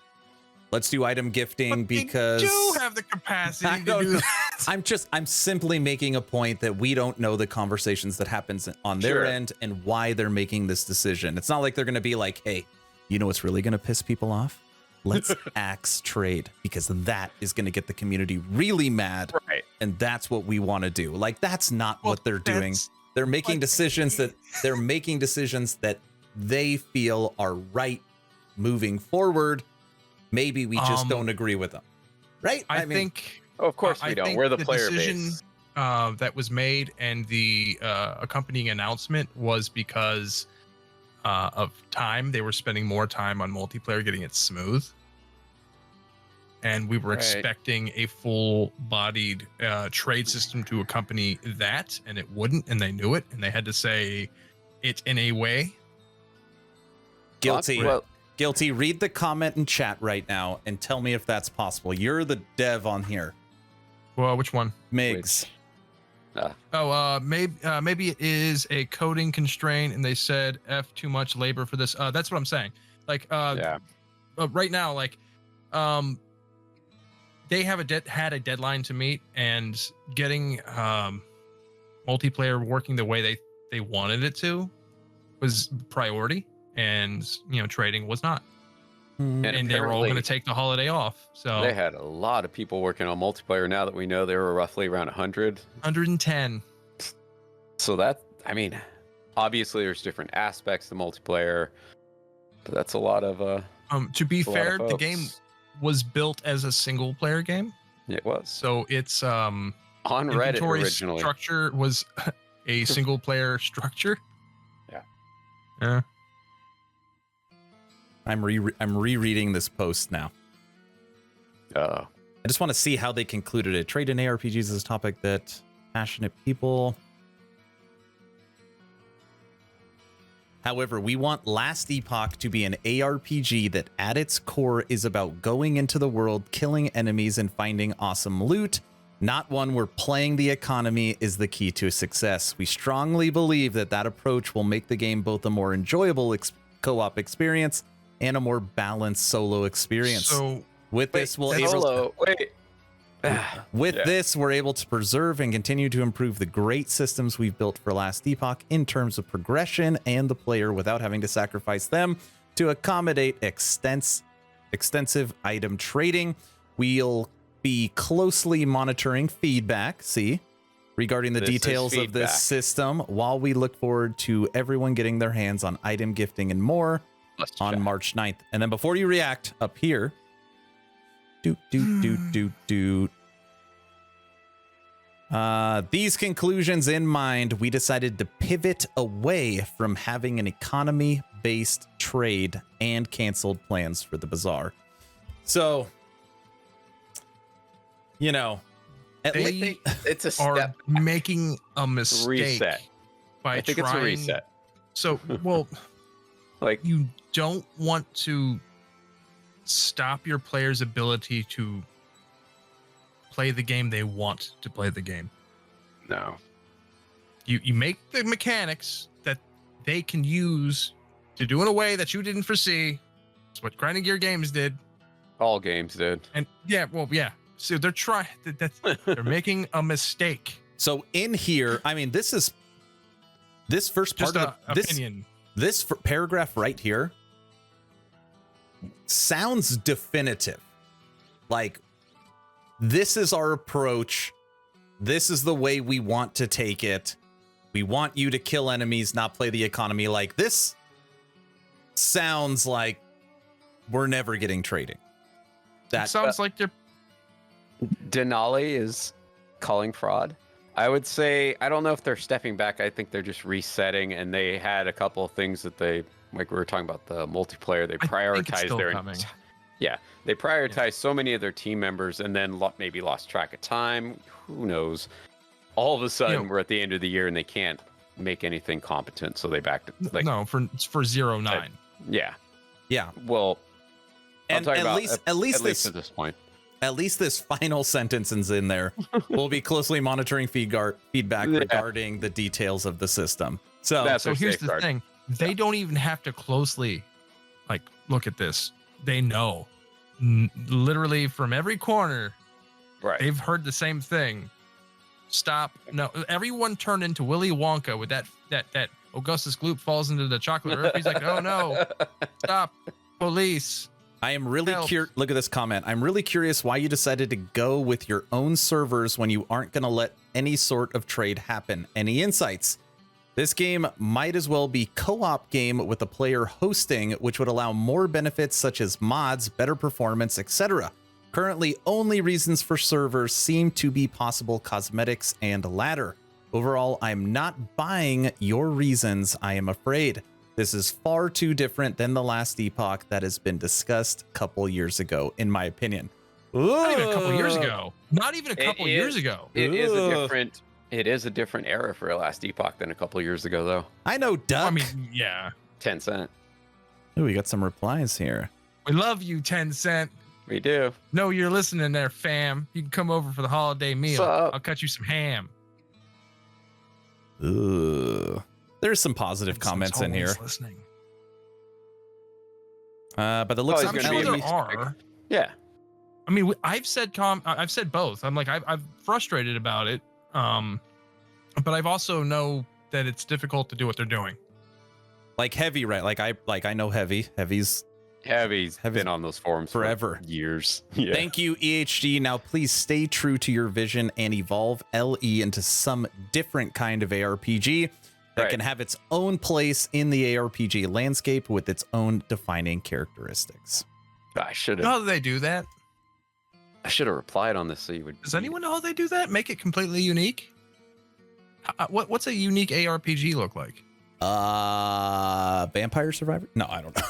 Let's do item gifting But because they do have the I capacity to don't do know. that. I'm simply making a point that we don't know the conversations that happens on their Sure. end and why they're making this decision. It's not like they're going to be like, hey, you know what's really going to piss people off? Let's axe trade, because that is going to get the community really mad. right. And that's what we want to do. Like, that's not Well, what they're doing. that's They're making what- decisions that they feel are right moving forward. Maybe we just don't agree with them. Right? I mean, think Oh, of course I we don't. think We're the the player decision, base. that was made and the accompanying announcement was because of time. They were spending more time on multiplayer getting it smooth. And we were Right. expecting a full-bodied trade system to accompany that, and it wouldn't, and they knew it, and they had to say it in a way. guilty. Well, Guilty. Read the comment in chat right now and tell me if that's possible. You're the dev on here. Well, which one? Migs. Maybe it is a coding constraint, and they said F too much labor for this. That's what I'm saying. Like, yeah. right now, like, they have had a deadline to meet, and getting multiplayer working the way they wanted it to was priority, and trading was not. Hmm. And they were all going to apparently take the holiday off. So They had a lot of people working on multiplayer. Now that we know they were roughly around 100. 110. So that, I mean, obviously there's different aspects to multiplayer, but that's a lot of To be a lot of fair, the folks. game was built as a single player game, It was so it's on Reddit inventory originally. structure was a single player structure. Yeah. Yeah. I'm rereading this post now. Oh, I just want to see how they concluded it. Trade in ARPGs is a topic that passionate people. However, we want Last Epoch to be an ARPG that at its core is about going into the world, killing enemies, and finding awesome loot, not one where playing the economy is the key to success. We strongly believe that approach will make the game both a more enjoyable co-op experience and a more balanced solo experience. So With this, we'll that's- able Solo. Wait. with Yeah. this, we're able to preserve and continue to improve the great systems we've built for Last Epoch in terms of progression and the player without having to sacrifice them to accommodate extensive item trading. We'll be closely monitoring feedback, regarding the This is details of feedback. this system, while we look forward to everyone getting their hands on item gifting and more Let's on check. March 9th. And then before you react, up here, these conclusions in mind, we decided to pivot away from having an economy-based trade and canceled plans for the Bazaar. So, you know, at They least It's a are step making a mistake reset. by I think trying. it's a reset. So, well, Like, you don't want to stop your players' ability to play the game they want to play the game. no. You make the mechanics that they can use to do in a way that you didn't foresee. It's what Grinding Gear Games did. All games did. And yeah, well, yeah. So they're trying. They're making a mistake. so in here, I mean, this first part Just of an opinion. this paragraph right here sounds definitive. Like, this is our approach. This is the way we want to take it. We want you to kill enemies, not play the economy. Like, this sounds like we're never getting trading. It sounds like they're Denali is calling fraud. I would say, I don't know if they're stepping back. I think they're just resetting, and they had a couple of things that they, like we were talking about the multiplayer, they I think it's prioritized still their coming. Yeah, they prioritized so many of their team members, and then maybe lost track of time. Who knows? All of a sudden, we're at the end of the year, and they can't make anything competent, so they backed it. Like, no, for 09. yeah. Yeah. Well, And I'm talking at about least at this point. at least this final sentence is in there. We'll be closely monitoring feedback Yeah. regarding the details of the system. So That's So their here's safeguard. the thing: they don't even have to closely, like, look at this. They know, literally from every corner. Right. They've heard the same thing. Stop! No, everyone turned into Willy Wonka with that Augustus Gloop falls into the chocolate earth. He's like, oh no, stop, police. I am really Help. curious. Look at this comment. I'm really curious why you decided to go with your own servers when you aren't going to let any sort of trade happen. Any insights? This game might as well be co-op game with a player hosting, which would allow more benefits such as mods, better performance, etc. Currently, only reasons for servers seem to be possible cosmetics and ladder. Overall, I'm not buying your reasons, I am afraid. This is far too different than the last Epoch that has been discussed a couple years ago, in my opinion. Not even a couple years ago. Not even a couple years ago. It is a Ugh. different. It is a different era for last Epoch than a couple years ago, though. I know, Duck. I mean, yeah. 10 cent. Ooh, we got some replies here. We love you, 10 Cent. We do. No, you're listening there, fam. You can come over for the holiday meal. Sup? I'll cut you some ham. Ooh. There's some positive comments in here. Always listening. But the looks Oh, of he's I'm gonna sure be there a are. Yeah. I mean, I've said both. I'm like, I'm frustrated about it. But I've also know that it's difficult to do what they're doing. like Heavy, right? Like I know Heavy. Heavy's Heavy's been on those forums forever. for years. Yeah. Thank you, EHD. Now, please stay true to your vision and evolve LE into some different kind of ARPG that Right. can have its own place in the ARPG landscape with its own defining characteristics. I should You know have. how they do that? I should have replied on this so you would. Does anyone know how they do that? Make it completely unique? What's a unique ARPG look like? Vampire Survivor? No, I don't know.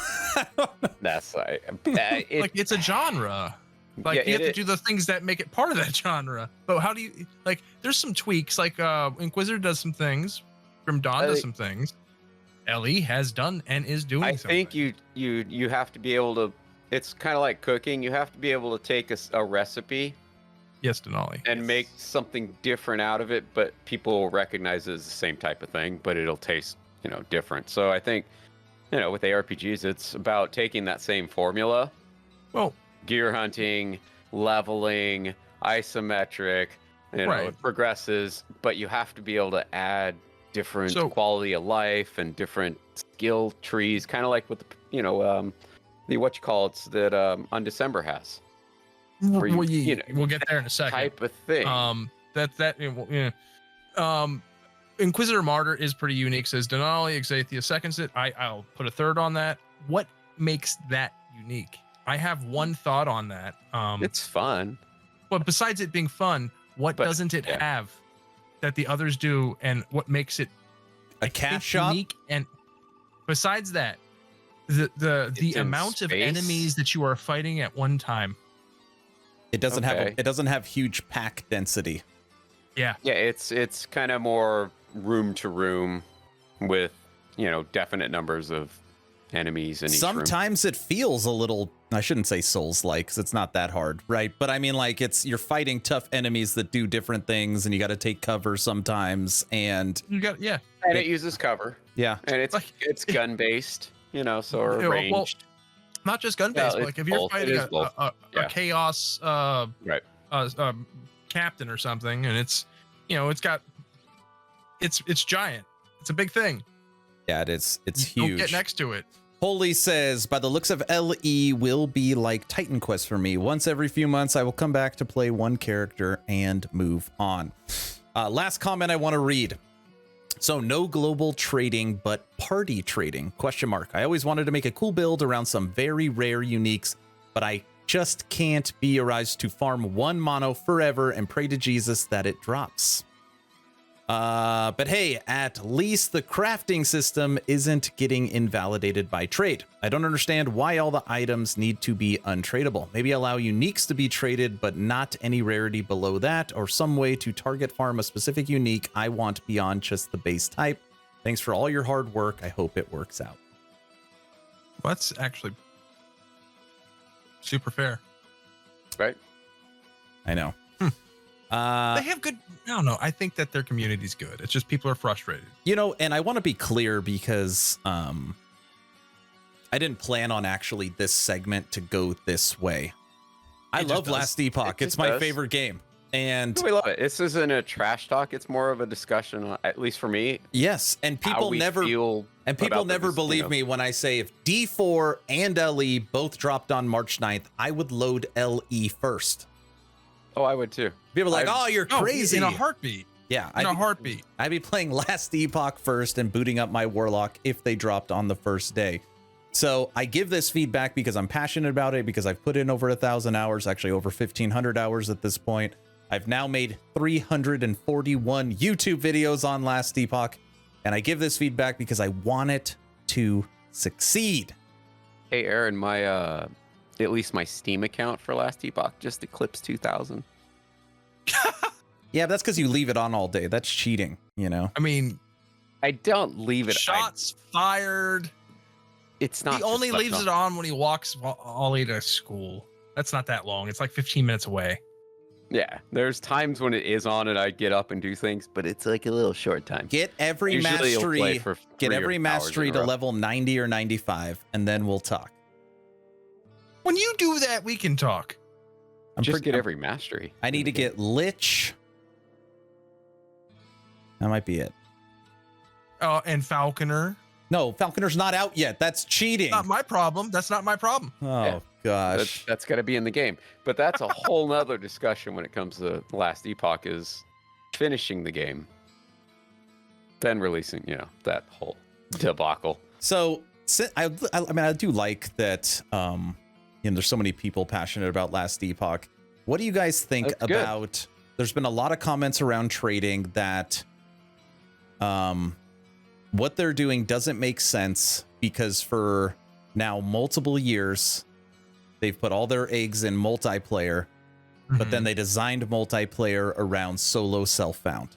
That's like. Like, it's a genre. Like, Yeah, you have it to is. do the things that make it part of that genre. But how do you, like, there's some tweaks. Like, Inquisitor does some things. Grim Dawn does some things. LE has done and is doing I something. think you have to be able to. It's kind of like cooking. You have to be able to take a recipe Yes, Denali. and make something different out of it, but people will recognize it as the same type of thing, but it'll taste, different. So I think, with ARPGs, it's about taking that same formula, Well, gear hunting, leveling, isometric, Right. it progresses, but you have to be able to add different So- quality of life and different skill trees, kind of like with the whatchamacallits that on December has. Where you, you know, we'll get there in a second. Type of thing. Inquisitor Martyr is pretty unique. Says Denali, Exathia seconds it. I'll put a third on that. What makes that unique? I have one thought on that. It's fun. But besides it being fun, what doesn't it have that the others do, and what makes it a cash shop? Unique? And besides that, the amount of enemies that you are fighting at one time. It doesn't have huge pack density. Yeah. Yeah, it's kind of more room to room with, definite numbers of enemies in each room. Sometimes it feels a little, I shouldn't say Souls-like, because it's not that hard, right? But I mean, like, you're fighting tough enemies that do different things, and you got to take cover sometimes, and and it uses cover. Yeah. And it's gun based, so ranged. Well, not just gun based, but like if you're fighting a chaos captain or something, and it's giant. It's a big thing. Yeah, it's huge. Don't get next to it. Holy says, by the looks of LE will be like Titan Quest for me. Once every few months, I will come back to play one character and move on. Last comment I want to read. So no global trading, but party trading, ? I always wanted to make a cool build around some very rare uniques, but I just can't be aroused to farm one mono forever and pray to Jesus that it drops. But hey, at least the crafting system isn't getting invalidated by trade. I don't understand why all the items need to be untradeable. Maybe allow uniques to be traded, but not any rarity below that, or some way to target farm a specific unique I want beyond just the base type. Thanks for all your hard work. I hope it works out. Well, that's actually super fair. Right. I know. They have good. I don't know. I think that their community's good. It's just people are frustrated. And I want to be clear because I didn't plan on actually this segment to go this way. I love Last Epoch. It's my favorite game. And we love it. This isn't a trash talk. It's more of a discussion, at least for me. Yes, and people never believe me when I say if D4 and LE both dropped on March 9th, I would load LE first. Oh, I would too. People are like, oh, you're crazy. In a heartbeat. Yeah. In a heartbeat. I'd be playing Last Epoch first and booting up my Warlock if they dropped on the first day. So I give this feedback because I'm passionate about it, because I've put in over 1,000 hours, actually over 1,500 hours at this point. I've now made 341 YouTube videos on Last Epoch, and I give this feedback because I want it to succeed. Hey, Aaron, at least my Steam account for Last Epoch just eclipsed 2,000. Yeah, that's because you leave it on all day. That's cheating, I mean, I don't leave it. Shots fired. It's not. He only leaves it on when he walks Ollie to school. That's not that long. It's like 15 minutes away. Yeah, there's times when it is on and I get up and do things, but it's like a little short time. Get every mastery to level 90 or 95, and then we'll talk. When you do that, we can talk. Get every mastery. I need to get Lich. That might be it. And Falconer. No, Falconer's not out yet. That's cheating. Not my problem. That's not my problem. Oh, gosh. That's got to be in the game. But that's a whole nother discussion when it comes to Last Epoch, is finishing the game, then releasing, that whole debacle. So, I mean, I do like that, there's so many people passionate about Last Epoch. What do you guys think about, there's been a lot of comments around trading that what they're doing doesn't make sense, because for now multiple years they've put all their eggs in multiplayer, but then they designed multiplayer around solo self-found.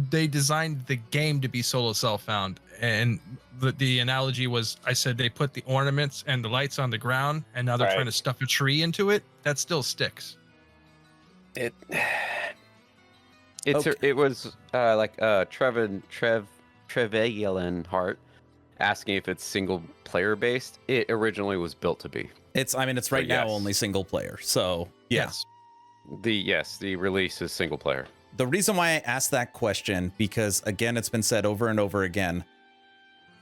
They designed the game to be solo self-found, and the analogy was, I said they put the ornaments and the lights on the ground, and now they're trying to stuff a tree into it. That still sticks. It was like Trevelyan Hart asking if it's single player based. It originally was built to be. It's right now only single player. So yes. The release is single player. The reason why I asked that question, because again, it's been said over and over again,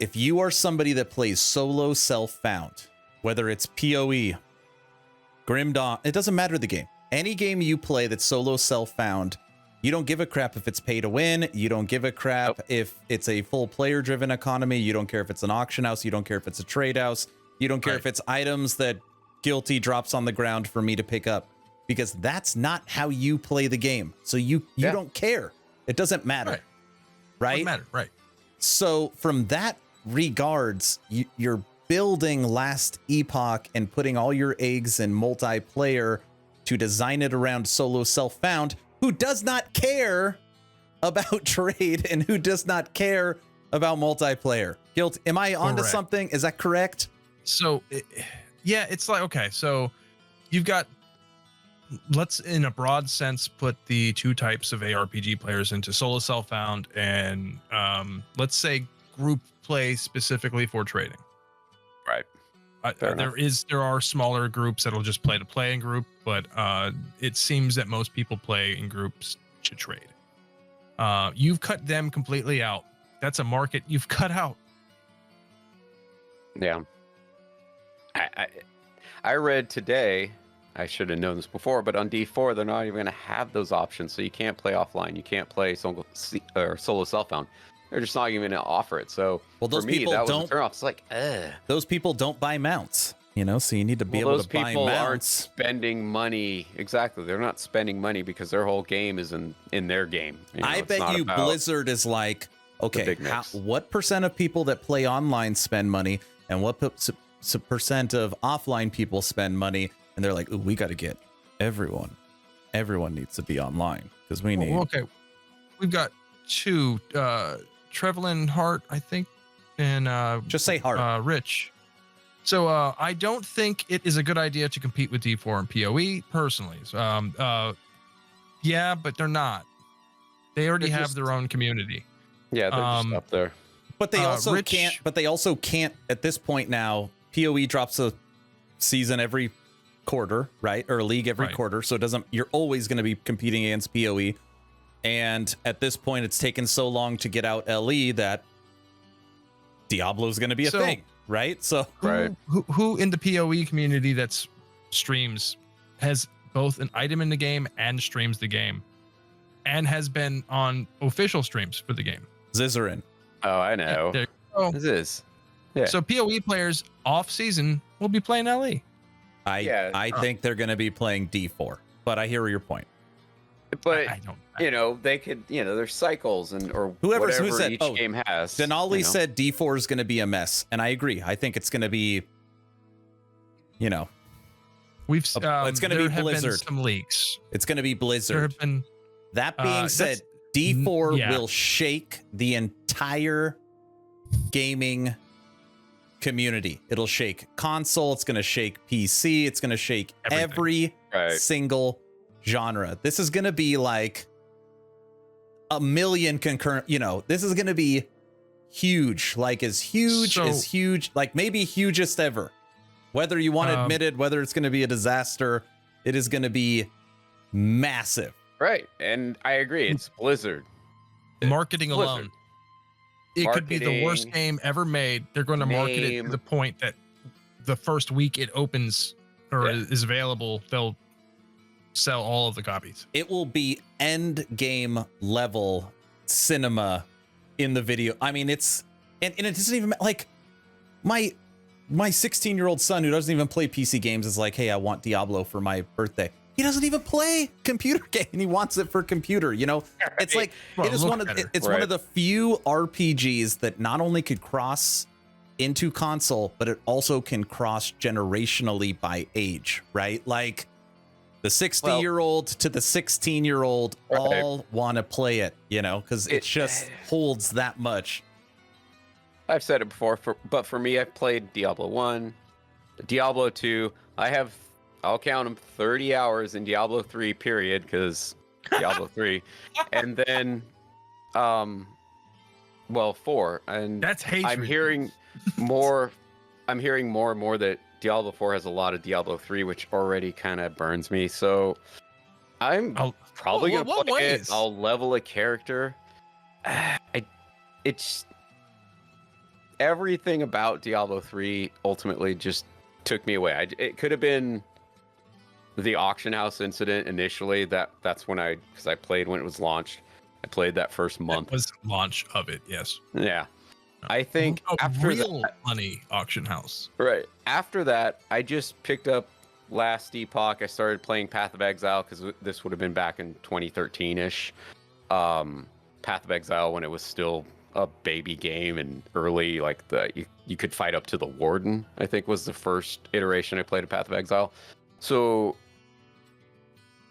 if you are somebody that plays solo self-found, whether it's PoE, Grim Dawn, it doesn't matter the game. Any game you play that's solo self-found, you don't give a crap if it's pay to win. You don't give a crap if it's a full player-driven economy. You don't care if it's an auction house. You don't care if it's a trade house. You don't care if it's items that Guilty drops on the ground for me to pick up, because that's not how you play the game. So you don't care. It doesn't matter. Right? Doesn't matter. Right. So from that regards, you're building Last Epoch and putting all your eggs in multiplayer to design it around solo self-found, who does not care about trade and who does not care about multiplayer. Guilt, am I onto something? Is that correct? So, yeah, it's like, okay, so you've got, let's in a broad sense put the two types of ARPG players into solo self-found and let's say group play specifically for trading. Right. There are smaller groups that'll just play to play in group, but it seems that most people play in groups to trade. You've cut them completely out. That's a market you've cut out. Yeah. I read today, I should have known this before, but on D4 they're not even going to have those options, so you can't play offline. You can't play solo self-found. They're just not even going to offer it. So those for me, people that was don't. a turn off. It's like, those people don't buy mounts, you know, so you need to be able those to buy people aren't mounts. spending money. Exactly, they're not spending money because their whole game is in their game. You know, I it's bet not you about Blizzard is like, okay, big mix. what percent of people that play online spend money, and what percent of offline people spend money? And they're like, ooh, we got to get everyone. Everyone needs to be online because we need. Well, okay, we've got two. Trevelyan Hart, I think, and Just say Hart. Rich. So I don't think it is a good idea to compete with D4 and PoE personally. Yeah, but they're not. They already have their own community. Yeah, they're just up there. But they also can't. But they also can't at this point now. PoE drops a season every quarter, right? Or a league every quarter. So it doesn't. You're always going to be competing against PoE. And at this point, it's taken so long to get out LE that Diablo is going to be a thing, right? So who in the PoE community that's streams has both an item in the game and streams the game, and has been on official streams for the game? Zizarin. Oh, I know. There you go. This is. Yeah. So PoE players off season will be playing LE. I think they're going to be playing D4, but I hear your point. But you know, they could, you know, there's cycles or whatever each game has. Denali said D4 is going to be a mess, and I agree. I think it's going to be, you know, it's going to be Blizzard. Some leaks. It's going to be Blizzard. There have been. That being said, D4 will shake the entire gaming community. It'll shake console. It's going to shake PC. It's going to shake every single genre. This is going to be like a million concurrent, you know, this is going to be huge, like as huge, like maybe hugest ever. Whether you want to admit it, whether it's going to be a disaster, it is going to be massive. Right. And I agree. It's Blizzard. Marketing alone. It could be the worst game ever made. They're going to market it to the point that the first week it opens or is available, they'll sell all of the copies. It will be end game level cinema in the video. I mean, it's and it doesn't even like my 16-year-old son who doesn't even play PC games is like, hey, I want Diablo for my birthday. He doesn't even play computer game and he wants it for computer, you know. It's like it is one of one of the few RPGs that not only could cross into console, but it also can cross generationally by age, right? Like the 60-year-old to the 16-year-old all want to play it, you know, because it just holds that much. I've said it before, but for me, I've played Diablo 1, Diablo 2. I'll count them 30 hours in Diablo 3, period, because Diablo 3. And then, 4. And that's hatred. I'm hearing more and more that Diablo 4 has a lot of Diablo 3, which already kind of burns me. So I'm probably going to play it. I'll level a character. everything about Diablo 3 ultimately just took me away. It could have been the auction house incident initially. That's when because I played when it was launched. I played that first month. That was launch of it, yes. Yeah. I think after real that, money auction house. right after that, I just picked up last Epoch. I started playing Path of Exile because this would have been back in 2013-ish. Path of Exile when it was still a baby game and early, like you could fight up to the Warden, I think was the first iteration I played of Path of Exile. So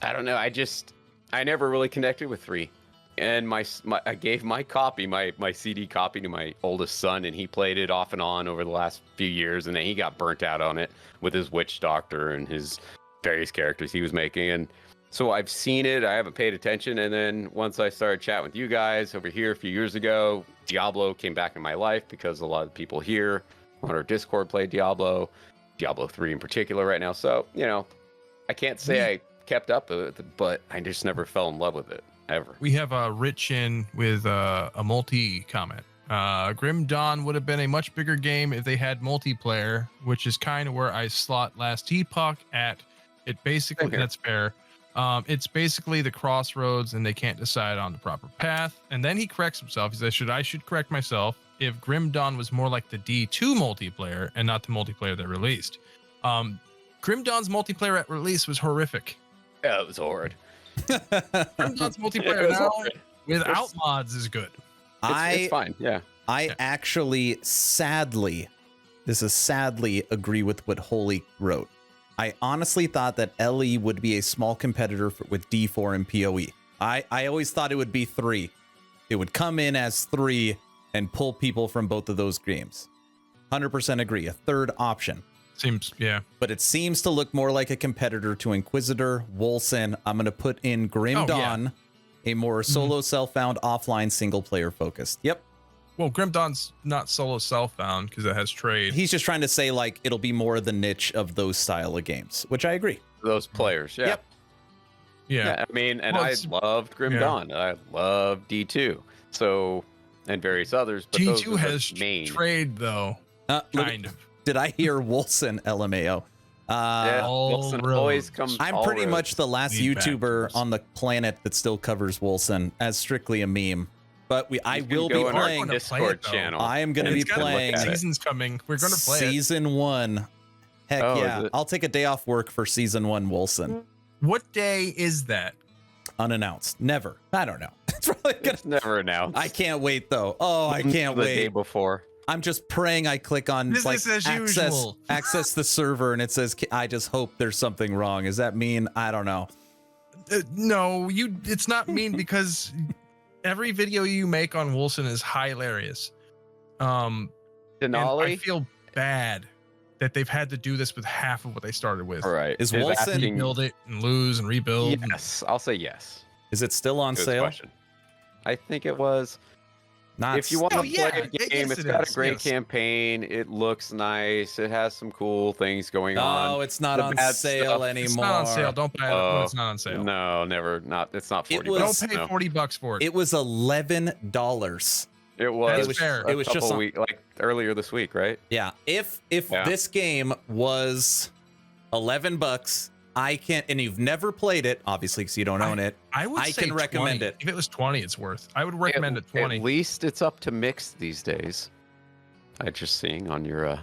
I don't know. I never really connected with 3. And I gave my copy, my CD copy to my oldest son, and he played it off and on over the last few years, and then he got burnt out on it with his witch doctor and his various characters he was making. And so I've seen it, I haven't paid attention, and then once I started chatting with you guys over here a few years ago, Diablo came back in my life because a lot of people here on our Discord play Diablo 3 in particular right now. So, I can't say I kept up with it, but I just never fell in love with it. Ever. We have Rich in with a multi comment. Grim Dawn would have been a much bigger game if they had multiplayer, which is kind of where I slot last Epoch at. It basically, that's fair. It's basically the crossroads and they can't decide on the proper path. And then he corrects himself. He says, I should correct myself if Grim Dawn was more like the D2 multiplayer and not the multiplayer they released. Grim Dawn's multiplayer at release was horrific. Yeah, it was horrid. Grim Dawn's multiplayer now without mods is good. It's fine. Yeah. I actually sadly agree with what Holy wrote. I honestly thought that LE would be a small competitor with D4 and PoE. I always thought it would be 3. It would come in as 3 and pull people from both of those games. 100% agree. A third option. Seems, yeah. But it seems to look more like a competitor to Inquisitor, Wolcen. I'm going to put in Grim Dawn, a more solo self-found offline single player focused. Yep. Well, Grim Dawn's not solo self-found because it has trade. He's just trying to say like it'll be more the niche of those style of games, which I agree. Those players. Yeah. Yep. Yeah. I mean, and I loved Grim Dawn. I loved D2. So, and various others. But D2 has main trade though. Kind of. Did I hear Wolcen LMAO? Yeah, Wolcen always comes. I'm pretty much the last YouTuber on the planet that still covers Wolcen as strictly a meme. But I will be playing Discord channel. I am going to be playing. Season's coming. We're going to play season 1. Heck yeah! I'll take a day off work for season 1 Wolcen. What day is that? Unannounced. Never. I don't know. It's probably it's never announced. I can't wait though. Oh, I can't wait. The day before. I'm just praying I click on access the server and it says I just hope there's something wrong. Does that mean I don't know? No, it's not mean because every video you make on Wolcen is hilarious. And I feel bad that they've had to do this with half of what they started with. All right. Is Wolcen build it and lose and rebuild? Yes, I'll say yes. Is it still on sale? Question. I think it was. Not if you want to play a game, it's got a great campaign. It looks nice. It has some cool things going on. Oh, it's not on sale anymore. It's not on sale. Don't buy it when it's not on sale. No, never. Not. It's not $40. Don't pay $40 for it. It was $11. It was. Fair. It was just like earlier this week, right? Yeah. If this game was $11, I can't, and you've never played it, obviously, because you don't own it. I can recommend 20. it. If it was 20, it's worth. I would recommend it 20. At least it's up to mixed these days. I just seeing on your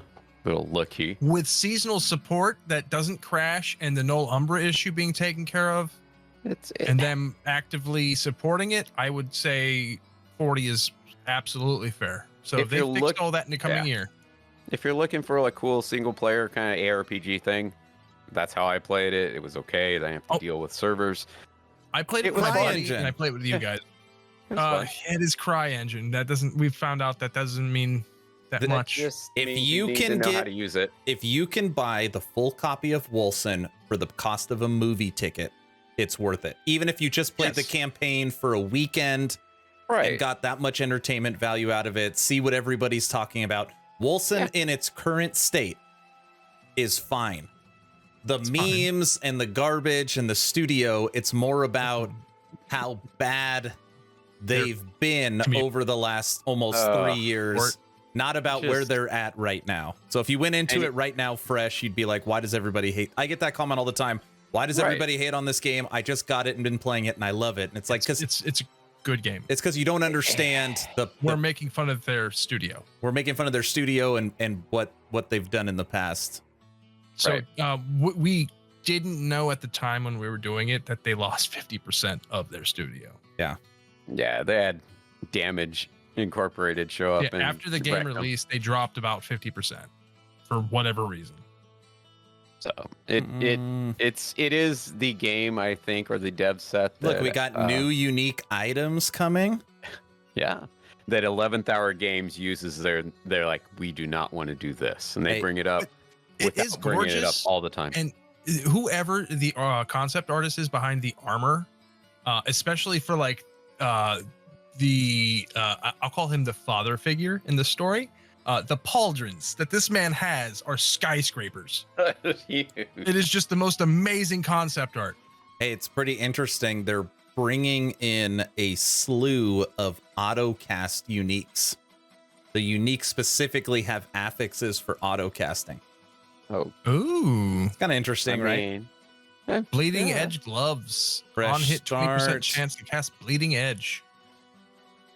little looky. With seasonal support that doesn't crash and the Null Umbra issue being taken care of, and them actively supporting it, I would say 40 is absolutely fair. So if they fixed all that in the coming year. If you're looking for a cool single player kind of ARPG thing, that's how I played it. It was okay. I didn't have to deal with servers. I played it with my buddy and I played it with you guys. It is CryEngine. That doesn't. We've found out that doesn't mean that much. If you can know how to use it, if you can buy the full copy of Wolcen for the cost of a movie ticket, it's worth it. Even if you just played the campaign for a weekend, and got that much entertainment value out of it. See what everybody's talking about. Wolcen in its current state is fine. It's memes and the garbage and the studio, it's more about how bad they've been over the last almost 3 years. not about where they're at right now. So if you went into it right now fresh, you'd be like, why does everybody hate? I get that comment all the time. Why does everybody hate on this game? I just got it and been playing it and I love it. And it's like, because it's a good game. It's because you don't understand we're making fun of their studio. We're making fun of their studio and what they've done in the past. So we didn't know at the time when we were doing it that they lost 50% of their studio. Yeah. Yeah, they had Damage Incorporated show up. Yeah, after the game release, they dropped about 50% for whatever reason. So it is the game, I think, or the dev set. Look, we got new unique items coming. Yeah, that 11th Hour Games uses their like, we do not want to do this, and they bring it up. It is gorgeous. It up all the time. And whoever the concept artist is behind the armor, especially for like I'll call him the father figure in the story. The pauldrons that this man has are skyscrapers. It is just the most amazing concept art. Hey, it's pretty interesting. They're bringing in a slew of auto-cast uniques. The uniques specifically have affixes for auto-casting. Oh. Ooh. It's kind of interesting, right? Bleeding Edge gloves. Fresh on hit, 20% start. chance to cast Bleeding Edge.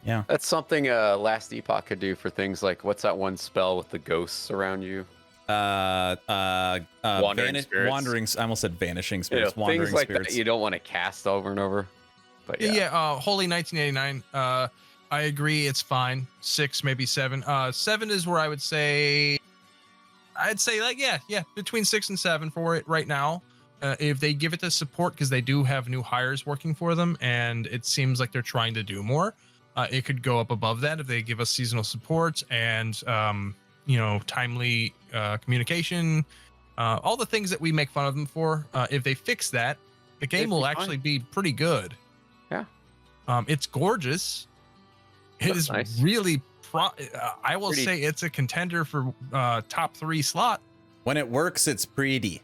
Yeah. That's something Last Epoch could do for things like, what's that one spell with the ghosts around you? Wandering spirits. I almost said vanishing spirits. Wandering things like spirits. that you don't want to cast over and over. But yeah. Holy 1989. I agree, it's fine. 6, maybe 7. 7 is where I'd say like, between 6 and 7 for it right now. If they give it the support, because they do have new hires working for them, and it seems like they're trying to do more. It could go up above that if they give us seasonal support and timely communication, all the things that we make fun of them for. If they fix that, the game will actually be pretty good. Yeah. It's gorgeous. It is nice. really I will say it's a contender for top 3 slot. When it works, it's pretty.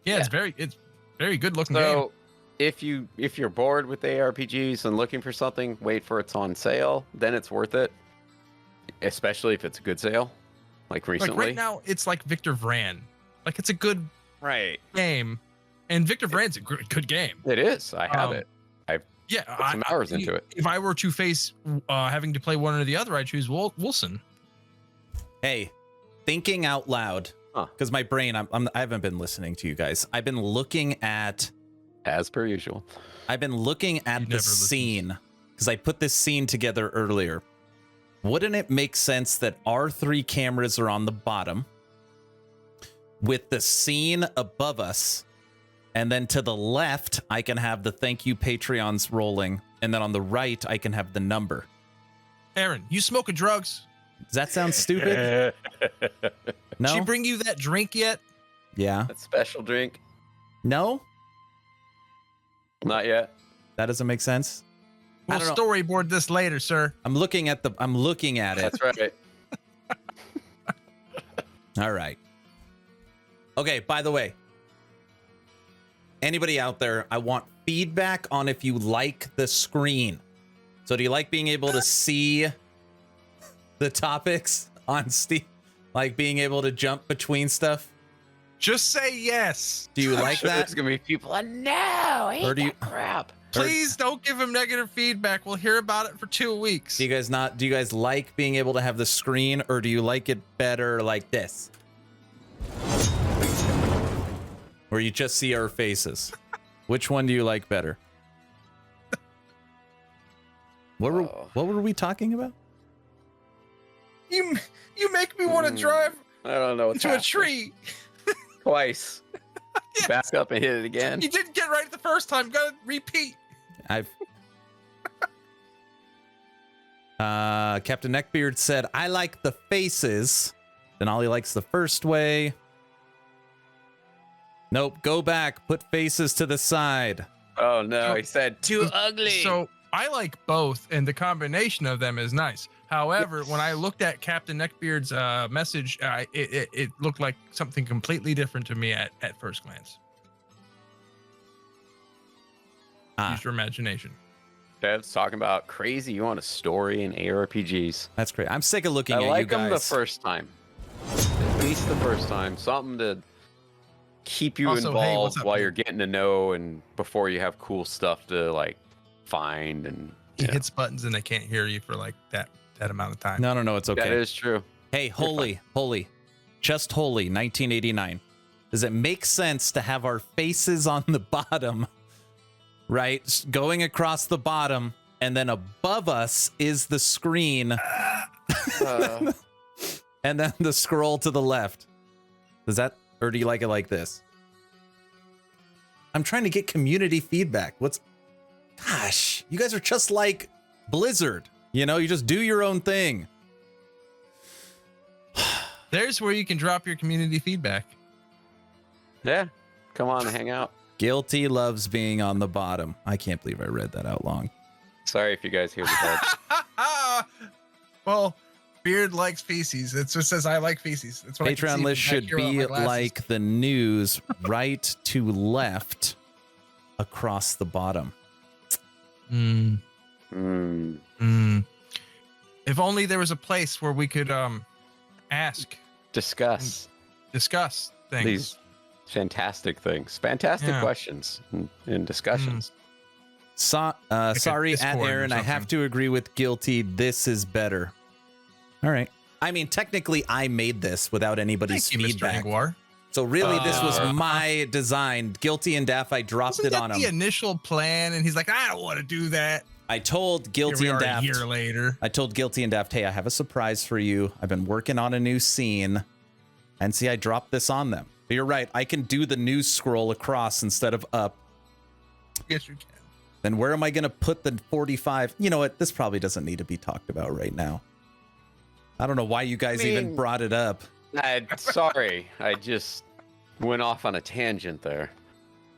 Yeah, it's very good looking game. So if you're bored with ARPGs and looking for something, wait for it's on sale. Then it's worth it, especially if it's a good sale, like recently. Like right now, it's like Victor Vran. Like, it's a good game, and Victor Vran's a good game. It is. I have it. I've put some hours into it. If I were to face having to play one or the other, I'd choose Wilson. Hey, thinking out loud, because my brain, I haven't been listening to you guys. I've been looking at, as per usual. I've been looking at the scene because I put this scene together earlier. Wouldn't it make sense that our 3 cameras are on the bottom with the scene above us, and then to the left I can have the thank you Patreons rolling, and then on the right I can have the number? Aaron, you smoking drugs? Does that sound stupid? No. Did she bring you that drink yet? Yeah. That special drink? No. Not yet. That doesn't make sense. We'll storyboard this later, sir. I'm looking at it. That's right. All right. Okay, by the way, anybody out there, I want feedback on if you like the screen. So do you like being able to see the topics on Steam? Like being able to jump between stuff? Just say yes. Do you like that? There's going to be people, no, Or do you, crap. Please don't give him negative feedback. We'll hear about it for 2 weeks. Do you guys like being able to have the screen, or do you like it better like this? Where you just see our faces. Which one do you like better? What were we talking about? You make me want to drive I don't know into a tree. Twice. Yes. Back up and hit it again. You didn't get right the first time. Gotta repeat. Captain Neckbeard said, I like the faces. Denali likes the first way. Nope, go back. Put faces to the side. Oh, no. He said, too ugly. So I like both, and the combination of them is nice. However, when I looked at Captain Neckbeard's message, it looked like something completely different to me at first glance. Use your imagination. devs talking about crazy. You want a story in ARPGs? That's great. I'm sick of looking I at like you them guys. the first time. At least the first time. Something to keep you Also, hey, what's involved up, while dude? you're getting to know and before you have cool stuff to like find and He you know. hits buttons and they can't hear you for like that amount of time. No, it's okay. That is true. Hey, holy, just holy, 1989. Does it make sense to have our faces on the bottom, right? Going across the bottom, and then above us is the screen, and then the scroll to the left. Does that, or do you like it like this? I'm trying to get community feedback. Gosh, you guys are just like Blizzard. You know, you just do your own thing. There's where you can drop your community feedback. Yeah. Come on, hang out. Guilty loves being on the bottom. I can't believe I read that out long. Sorry if you guys hear the dogs. Well, Beard likes feces. It just says I like feces. That's what I can Patreon see list back should here on be my glasses. like the news, right to left across the bottom. Mm, Mm. mm. If only there was a place where we could ask, Discuss discuss things. these fantastic things, fantastic Yeah. questions and discussions. a Sorry, at Discord or Aaron, I have something. to agree with Guilty. This is better. All right. I mean, technically, I made this without anybody's Thank you, Mr. feedback. Angwar. So really, this was Uh, my design. Guilty and Daff, I dropped Wasn't it that on the him. initial plan? And he's like, I don't want to do that. I told Here Guilty we and are a Daft. year later. I told Guilty and Daft, hey, I have a surprise for you. I've been working on a new scene. And see, I dropped this on them. But you're right. I can do the news scroll across instead of up. Yes, you can. Then where am I going to put the 45? You know what? This probably doesn't need to be talked about right now. I don't know why you guys even mean- brought it up. Sorry, I just went off on a tangent there.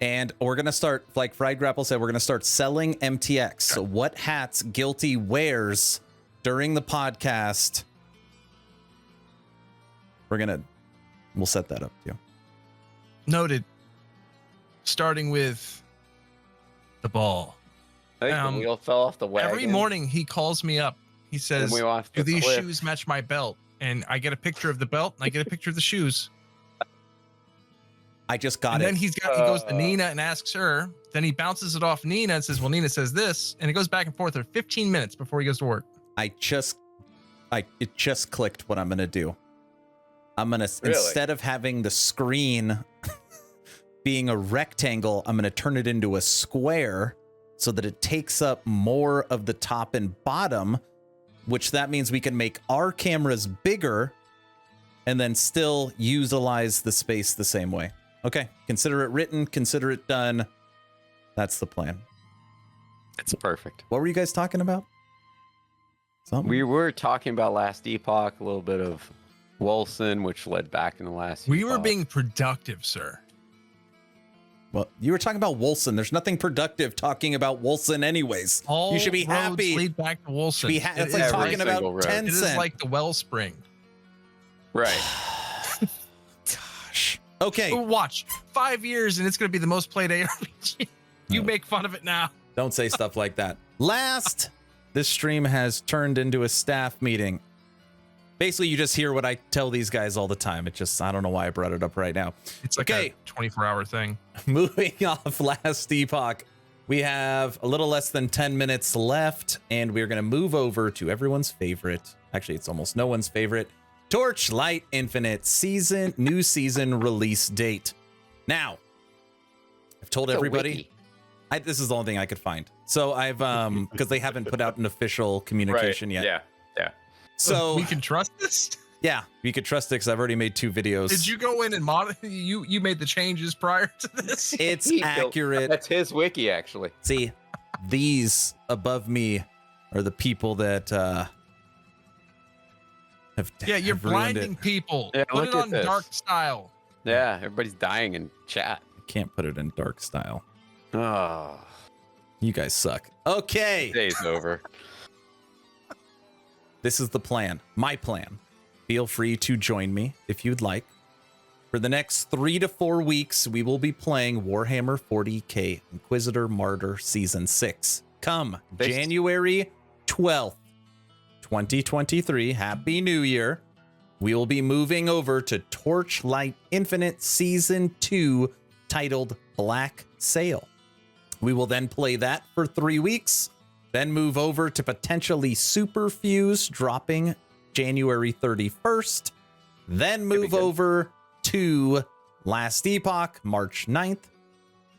And we're going to start, like Fried Grapple said, we're going to start selling MTX. So what hats Guilty wears during the podcast, we'll set that up too. Noted. Starting with the ball. I think the wheel fell off the wagon. Every morning he calls me up. He says, we off do the these cliff. shoes match my belt? And I get a picture of the belt and I get a picture of the shoes. I just got And it. then he goes to Nina and asks her. Then he bounces it off Nina and says, well, Nina says this. And it goes back and forth for 15 minutes before he goes to work. It just clicked what I'm going to do. I'm going to, Really? instead of having the screen being a rectangle, I'm going to turn it into a square so that it takes up more of the top and bottom, which that means we can make our cameras bigger and then still utilize the space the same way. Okay. Consider it written. Consider it done. That's the plan. It's perfect. What were you guys talking about? Something? We were talking about last Epoch, a little bit of Wilson, which led back in the last We were Epoch. being productive, sir. Well, you were talking about Wolson. There's nothing productive talking about Wolson anyways. All You should be roads happy. lead back to Wilson. It's like every talking about single road. It is Tencent. like the wellspring. Right. Gosh. Okay. Watch 5 years and it's going to be the most played ARPG. You No. make fun of it now. Don't say stuff like that. Last, this stream has turned into a staff meeting. Basically, you just hear what I tell these guys all the time. It just, I don't know why I brought it up right now. It's like Okay. a 24-hour thing. Moving off last Epoch, we have a little less than 10 minutes left, and we're going to move over to everyone's favorite. Actually, it's almost no one's favorite. Torchlight Infinite new season release date. Now, I've told It's a everybody. wiki. This is the only thing I could find. So I've because they haven't put out an official communication yet. Yeah. Yeah. So we can trust this. yeah, you could trust it because I've already made 2 videos. Did you go in and mod? You made the changes prior to this? It's He built- accurate. That's his wiki, actually. See, these above me are the people that have Yeah, you're have ruined blinding it. people. Yeah, Put look it at on this. dark style. Yeah, everybody's dying in chat. I can't put it in dark style. Oh, You guys suck. Okay, day's over. this is the plan. My plan. Feel free to join me if you'd like. For the next 3 to 4 weeks, we will be playing Warhammer 40k Inquisitor Martyr Season 6. come January 12th, 2023, Happy New Year, we will be moving over to Torchlight Infinite Season 2, titled Black Sail. We will then play that for 3 weeks, then move over to potentially Superfuse, dropping January 31st, then move over to Last Epoch, March 9th,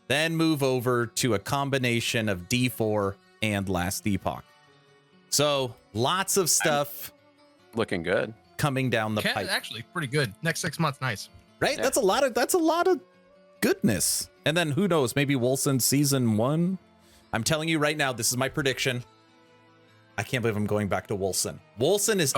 then move over to a combination of D4 and Last Epoch. So lots of stuff Looking good. coming down the pipe. Actually, pretty good. Next 6 months, nice. Right? Yeah. That's a lot of goodness. And then who knows, maybe Wilson season 1. I'm telling you right now, this is my prediction. I can't believe I'm going back to Wilson. Wilson is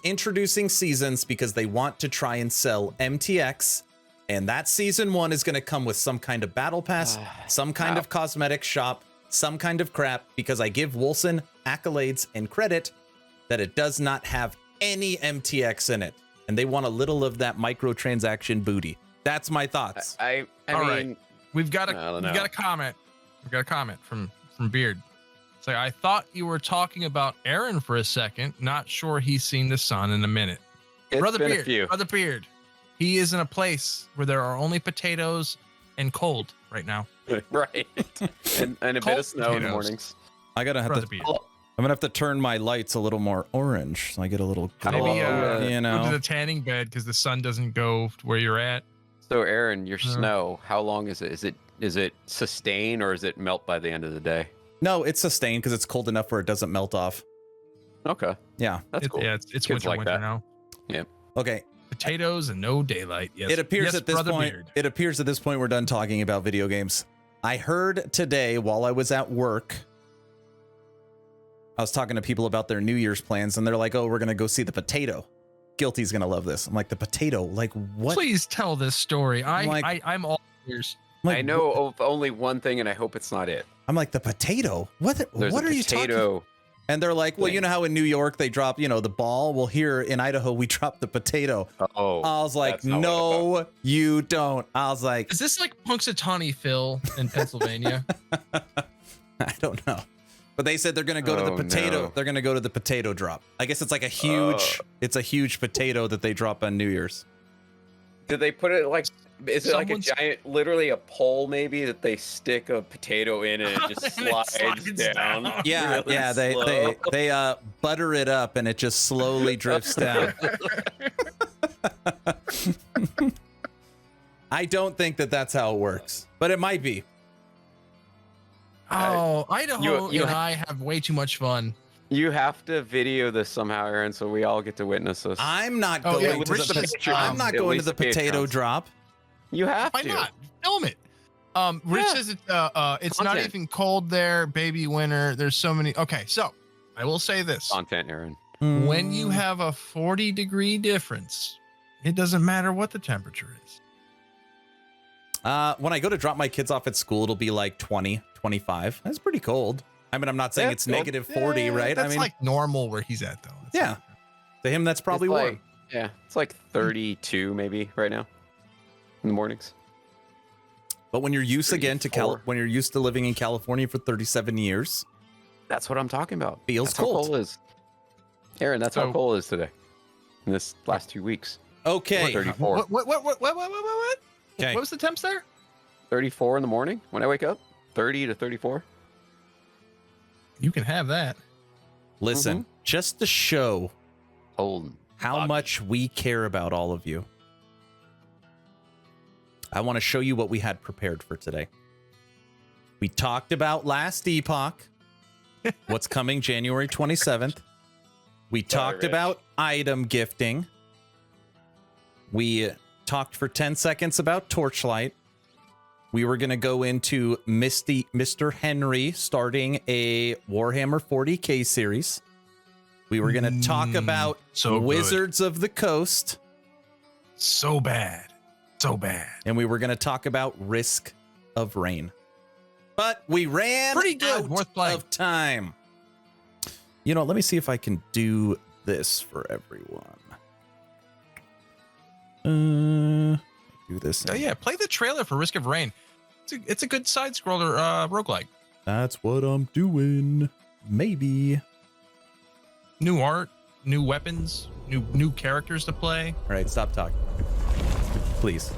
introducing seasons because they want to try and sell MTX, and that season 1 is going to come with some kind of battle pass, some kind of cosmetic shop, some kind of crap, because I give Wilson accolades and credit that it does not have any MTX in it, and they want a little of that microtransaction booty. That's my thoughts. I All mean, right. We've got I don't a know. comment. We've got a comment from Beard. Say, I thought you were talking about Aaron for a second. Not sure he's seen the sun in a minute. it's Brother been a Beard, few. Brother Beard. He is in a place where there are only potatoes and cold right now. Right. and a bit Cold of snow in the potatoes. mornings. I gotta have Brother to. Beard. I'm gonna have to turn my lights a little more orange, so I get a little glow. Maybe yeah. you go to know. the tanning bed because the sun doesn't go to where you're at. So Aaron, your Yeah. snow, how long is it? Is it sustain or is it melt by the end of the day? No, it's sustained because it's cold enough where it doesn't melt off. Okay. Yeah. That's cool. Yeah, it's Kids like winter that. now. Okay. Potatoes and no daylight. Yes. It appears Yes, at this Brother point. Beard. It appears at this point we're done talking about video games. I heard today while I was at work. I was talking to people about their New Year's plans, and they're like, "Oh, we're gonna go see the Potato." Guilty's gonna love this. I'm like, "The Potato? Like what?" Please tell this story. I'm all ears. I'm like, I know of only one thing, and I hope it's not it. I'm like, "The Potato? What? There's What a are you talking?" potato. And they're like, "Well, you thing. know how in New York they drop, the ball. Well, here in Idaho we drop the potato." Oh, I was like, that's not what I "No, you don't." I was like, Is this like Punxsutawney Phil in Pennsylvania? I don't know. But they said they're going to go to the Oh, potato. no. They're going to go to the potato drop. I guess it's like a huge, it's a huge potato that they drop on New Year's. Did they put it like? Is it like a Someone's- giant, literally a pole maybe that they stick a potato in and it just And it slides slides down? down. Yeah, really yeah. slow? They butter it up and it just slowly drifts down. I don't think that that's how it works, but it might be. Oh, Idaho you and I have way too much fun. You have to video this somehow, Aaron, so we all get to witness this. I'm not Oh, going yeah, to Rich the. just- I'm not at going to least the the potato Patreons. drop. You have Why to. not? Film it. Rich Yeah. says it's not Content. even cold there, baby winter. There's so many. Okay, so I will say this. Content, Aaron. When you have a 40-degree difference, it doesn't matter what the temperature is. When I go to drop my kids off at school, it'll be like 20, 25. That's pretty cold. I mean, I'm not saying Yeah, it's cold. negative 40, Yeah, right? That's I mean, like normal where he's at, though. That's yeah. like- To him, that's probably It's warm. like, yeah, it's like 32 maybe right now in the mornings. But when you're used again to 34. when you're used to living in California for 37 years, That's what I'm talking about. Feels That's how cold. cold is. Aaron, that's how So- cold it is today. In this last 2 weeks. okay. 34. What? What Okay. was the temps there? 34 in the morning when I wake up. 30 to 34. You can have that. Listen, just to show Cold. how Foggy. much we care about all of you, I want to show you what we had prepared for today. We talked about Last Epoch, what's coming January 27th. We talked Rich. about item gifting. We talked for 10 seconds about Torchlight. We were going to go into Mr. Henry starting a Warhammer 40K series. We were going to talk about so good. Wizards of the Coast. So bad. So bad. And we were going to talk about Risk of Rain. But we ran Pretty good. out Worth playing. of time. You know, let me see if I can do this for everyone. Do this. Oh, yeah, play the trailer for Risk of Rain. It's a good side scroller roguelike. That's what I'm doing. Maybe. New art, new weapons, new characters to play. All right, stop talking. Please.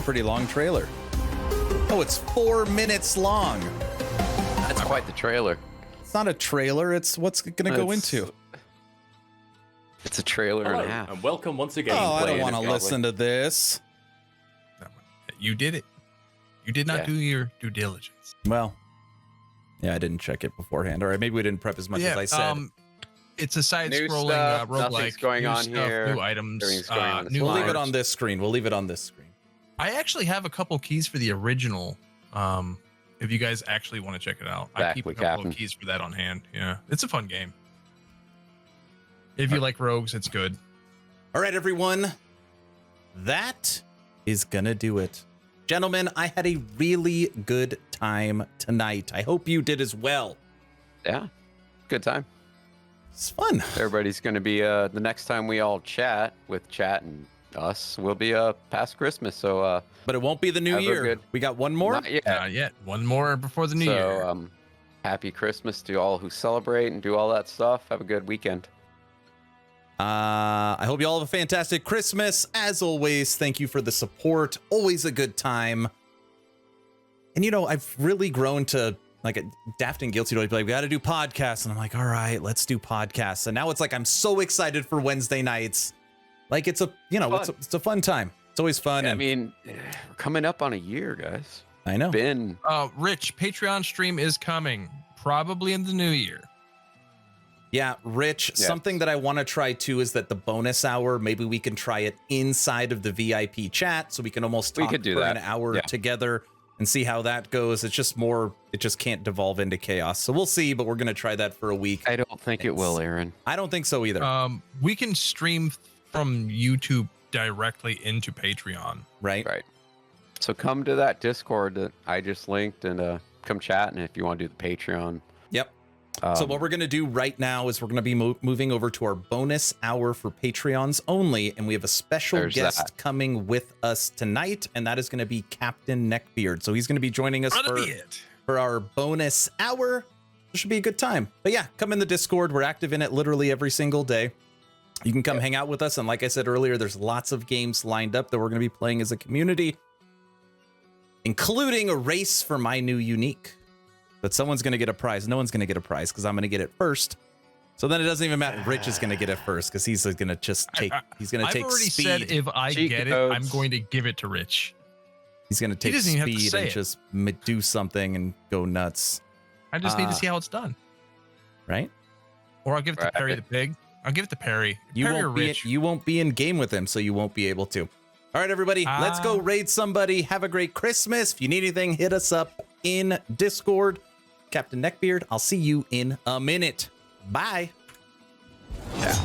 Pretty long trailer. Oh, it's 4 minutes long. That's quite the trailer. It's not a trailer. It's what's it going to go It's- into. It's a trailer Hello, and a half. and welcome once again. Oh, I don't playing want to it, probably. listen to this. You did it. You did not Yeah. do your due diligence. Well, yeah, I didn't check it beforehand. All right, maybe we didn't prep as much as I said. It's a New side-scrolling stuff, roguelike. nothing's going new on stuff, here. New items. Everything's going on this new We'll leave it arts. on this screen. We'll leave it on this screen. I actually have a couple keys for the original. If you guys actually want to check it out, I Back keep a with couple Captain. of keys for that on hand. Yeah, it's a fun game. If you like rogues, it's good. All right, everyone. That is going to do it. Gentlemen, I had a really good time tonight. I hope you did as well. Yeah, good time. It's fun. Everybody's going to be the next time we all chat with chat and us will be past Christmas. So But it won't be the new Have a year. good- We got one more. not yet. Not yet. One more before the new year. So happy Christmas to all who celebrate and do all that stuff. Have a good weekend. I hope you all have a fantastic Christmas. As always, thank you for the support. Always a good time. And, you know, I've really grown to, like, Daft and Guilty to be like, we got to do podcasts. And I'm like, all right, let's do podcasts. And now it's like I'm so excited for Wednesday nights. Like, it's a, you know, it's a fun time. It's always fun. I And mean, we're coming up on a year, guys. I know. Been Rich, Patreon stream is coming probably in the new year. Yeah, Rich, Yes. something that I want to try too is that the bonus hour, maybe we can try it inside of the VIP chat so we can almost We talk could do for that. an hour Yeah. together and see how that goes. It's just more, it just can't devolve into chaos. So we'll see, but we're going to try that for a week. I don't think it will, Aaron. I don't think so either, We can stream from YouTube directly into Patreon. right? Right. So come to that Discord that I just linked and come chat. And if you want to do the Patreon. Yep. So what we're going to do right now is we're going to be moving over to our bonus hour for Patreons only. And we have a special There's guest that. coming with us tonight. And that is going to be Captain Neckbeard. So he's going to be joining us for our bonus hour. It should be a good time. But yeah, come in the Discord. We're active in it literally every single day. You can come hang out with us. And like I said earlier, there's lots of games lined up that we're going to be playing as a community, including a race for my new unique. But someone's going to get a prize. No one's going to get a prize because I'm going to get it first. So then it doesn't even matter. Rich is going to get it first because he's going to just take. He's going to take I've already speed. said if I Cheat get codes. it, I'm going to give it to Rich. He's going to take doesn't even have to speed say and it. just do something and go nuts, I just need to see how it's done. right? Or I'll give it to Right. Perry the pig. I'll give it to Perry. You Perry or won't be. Rich. You won't be in game with him, so you won't be able to. All right, everybody, let's go raid somebody. Have a great Christmas. If you need anything, hit us up in Discord. Captain Neckbeard, I'll see you in a minute. Bye. Yeah.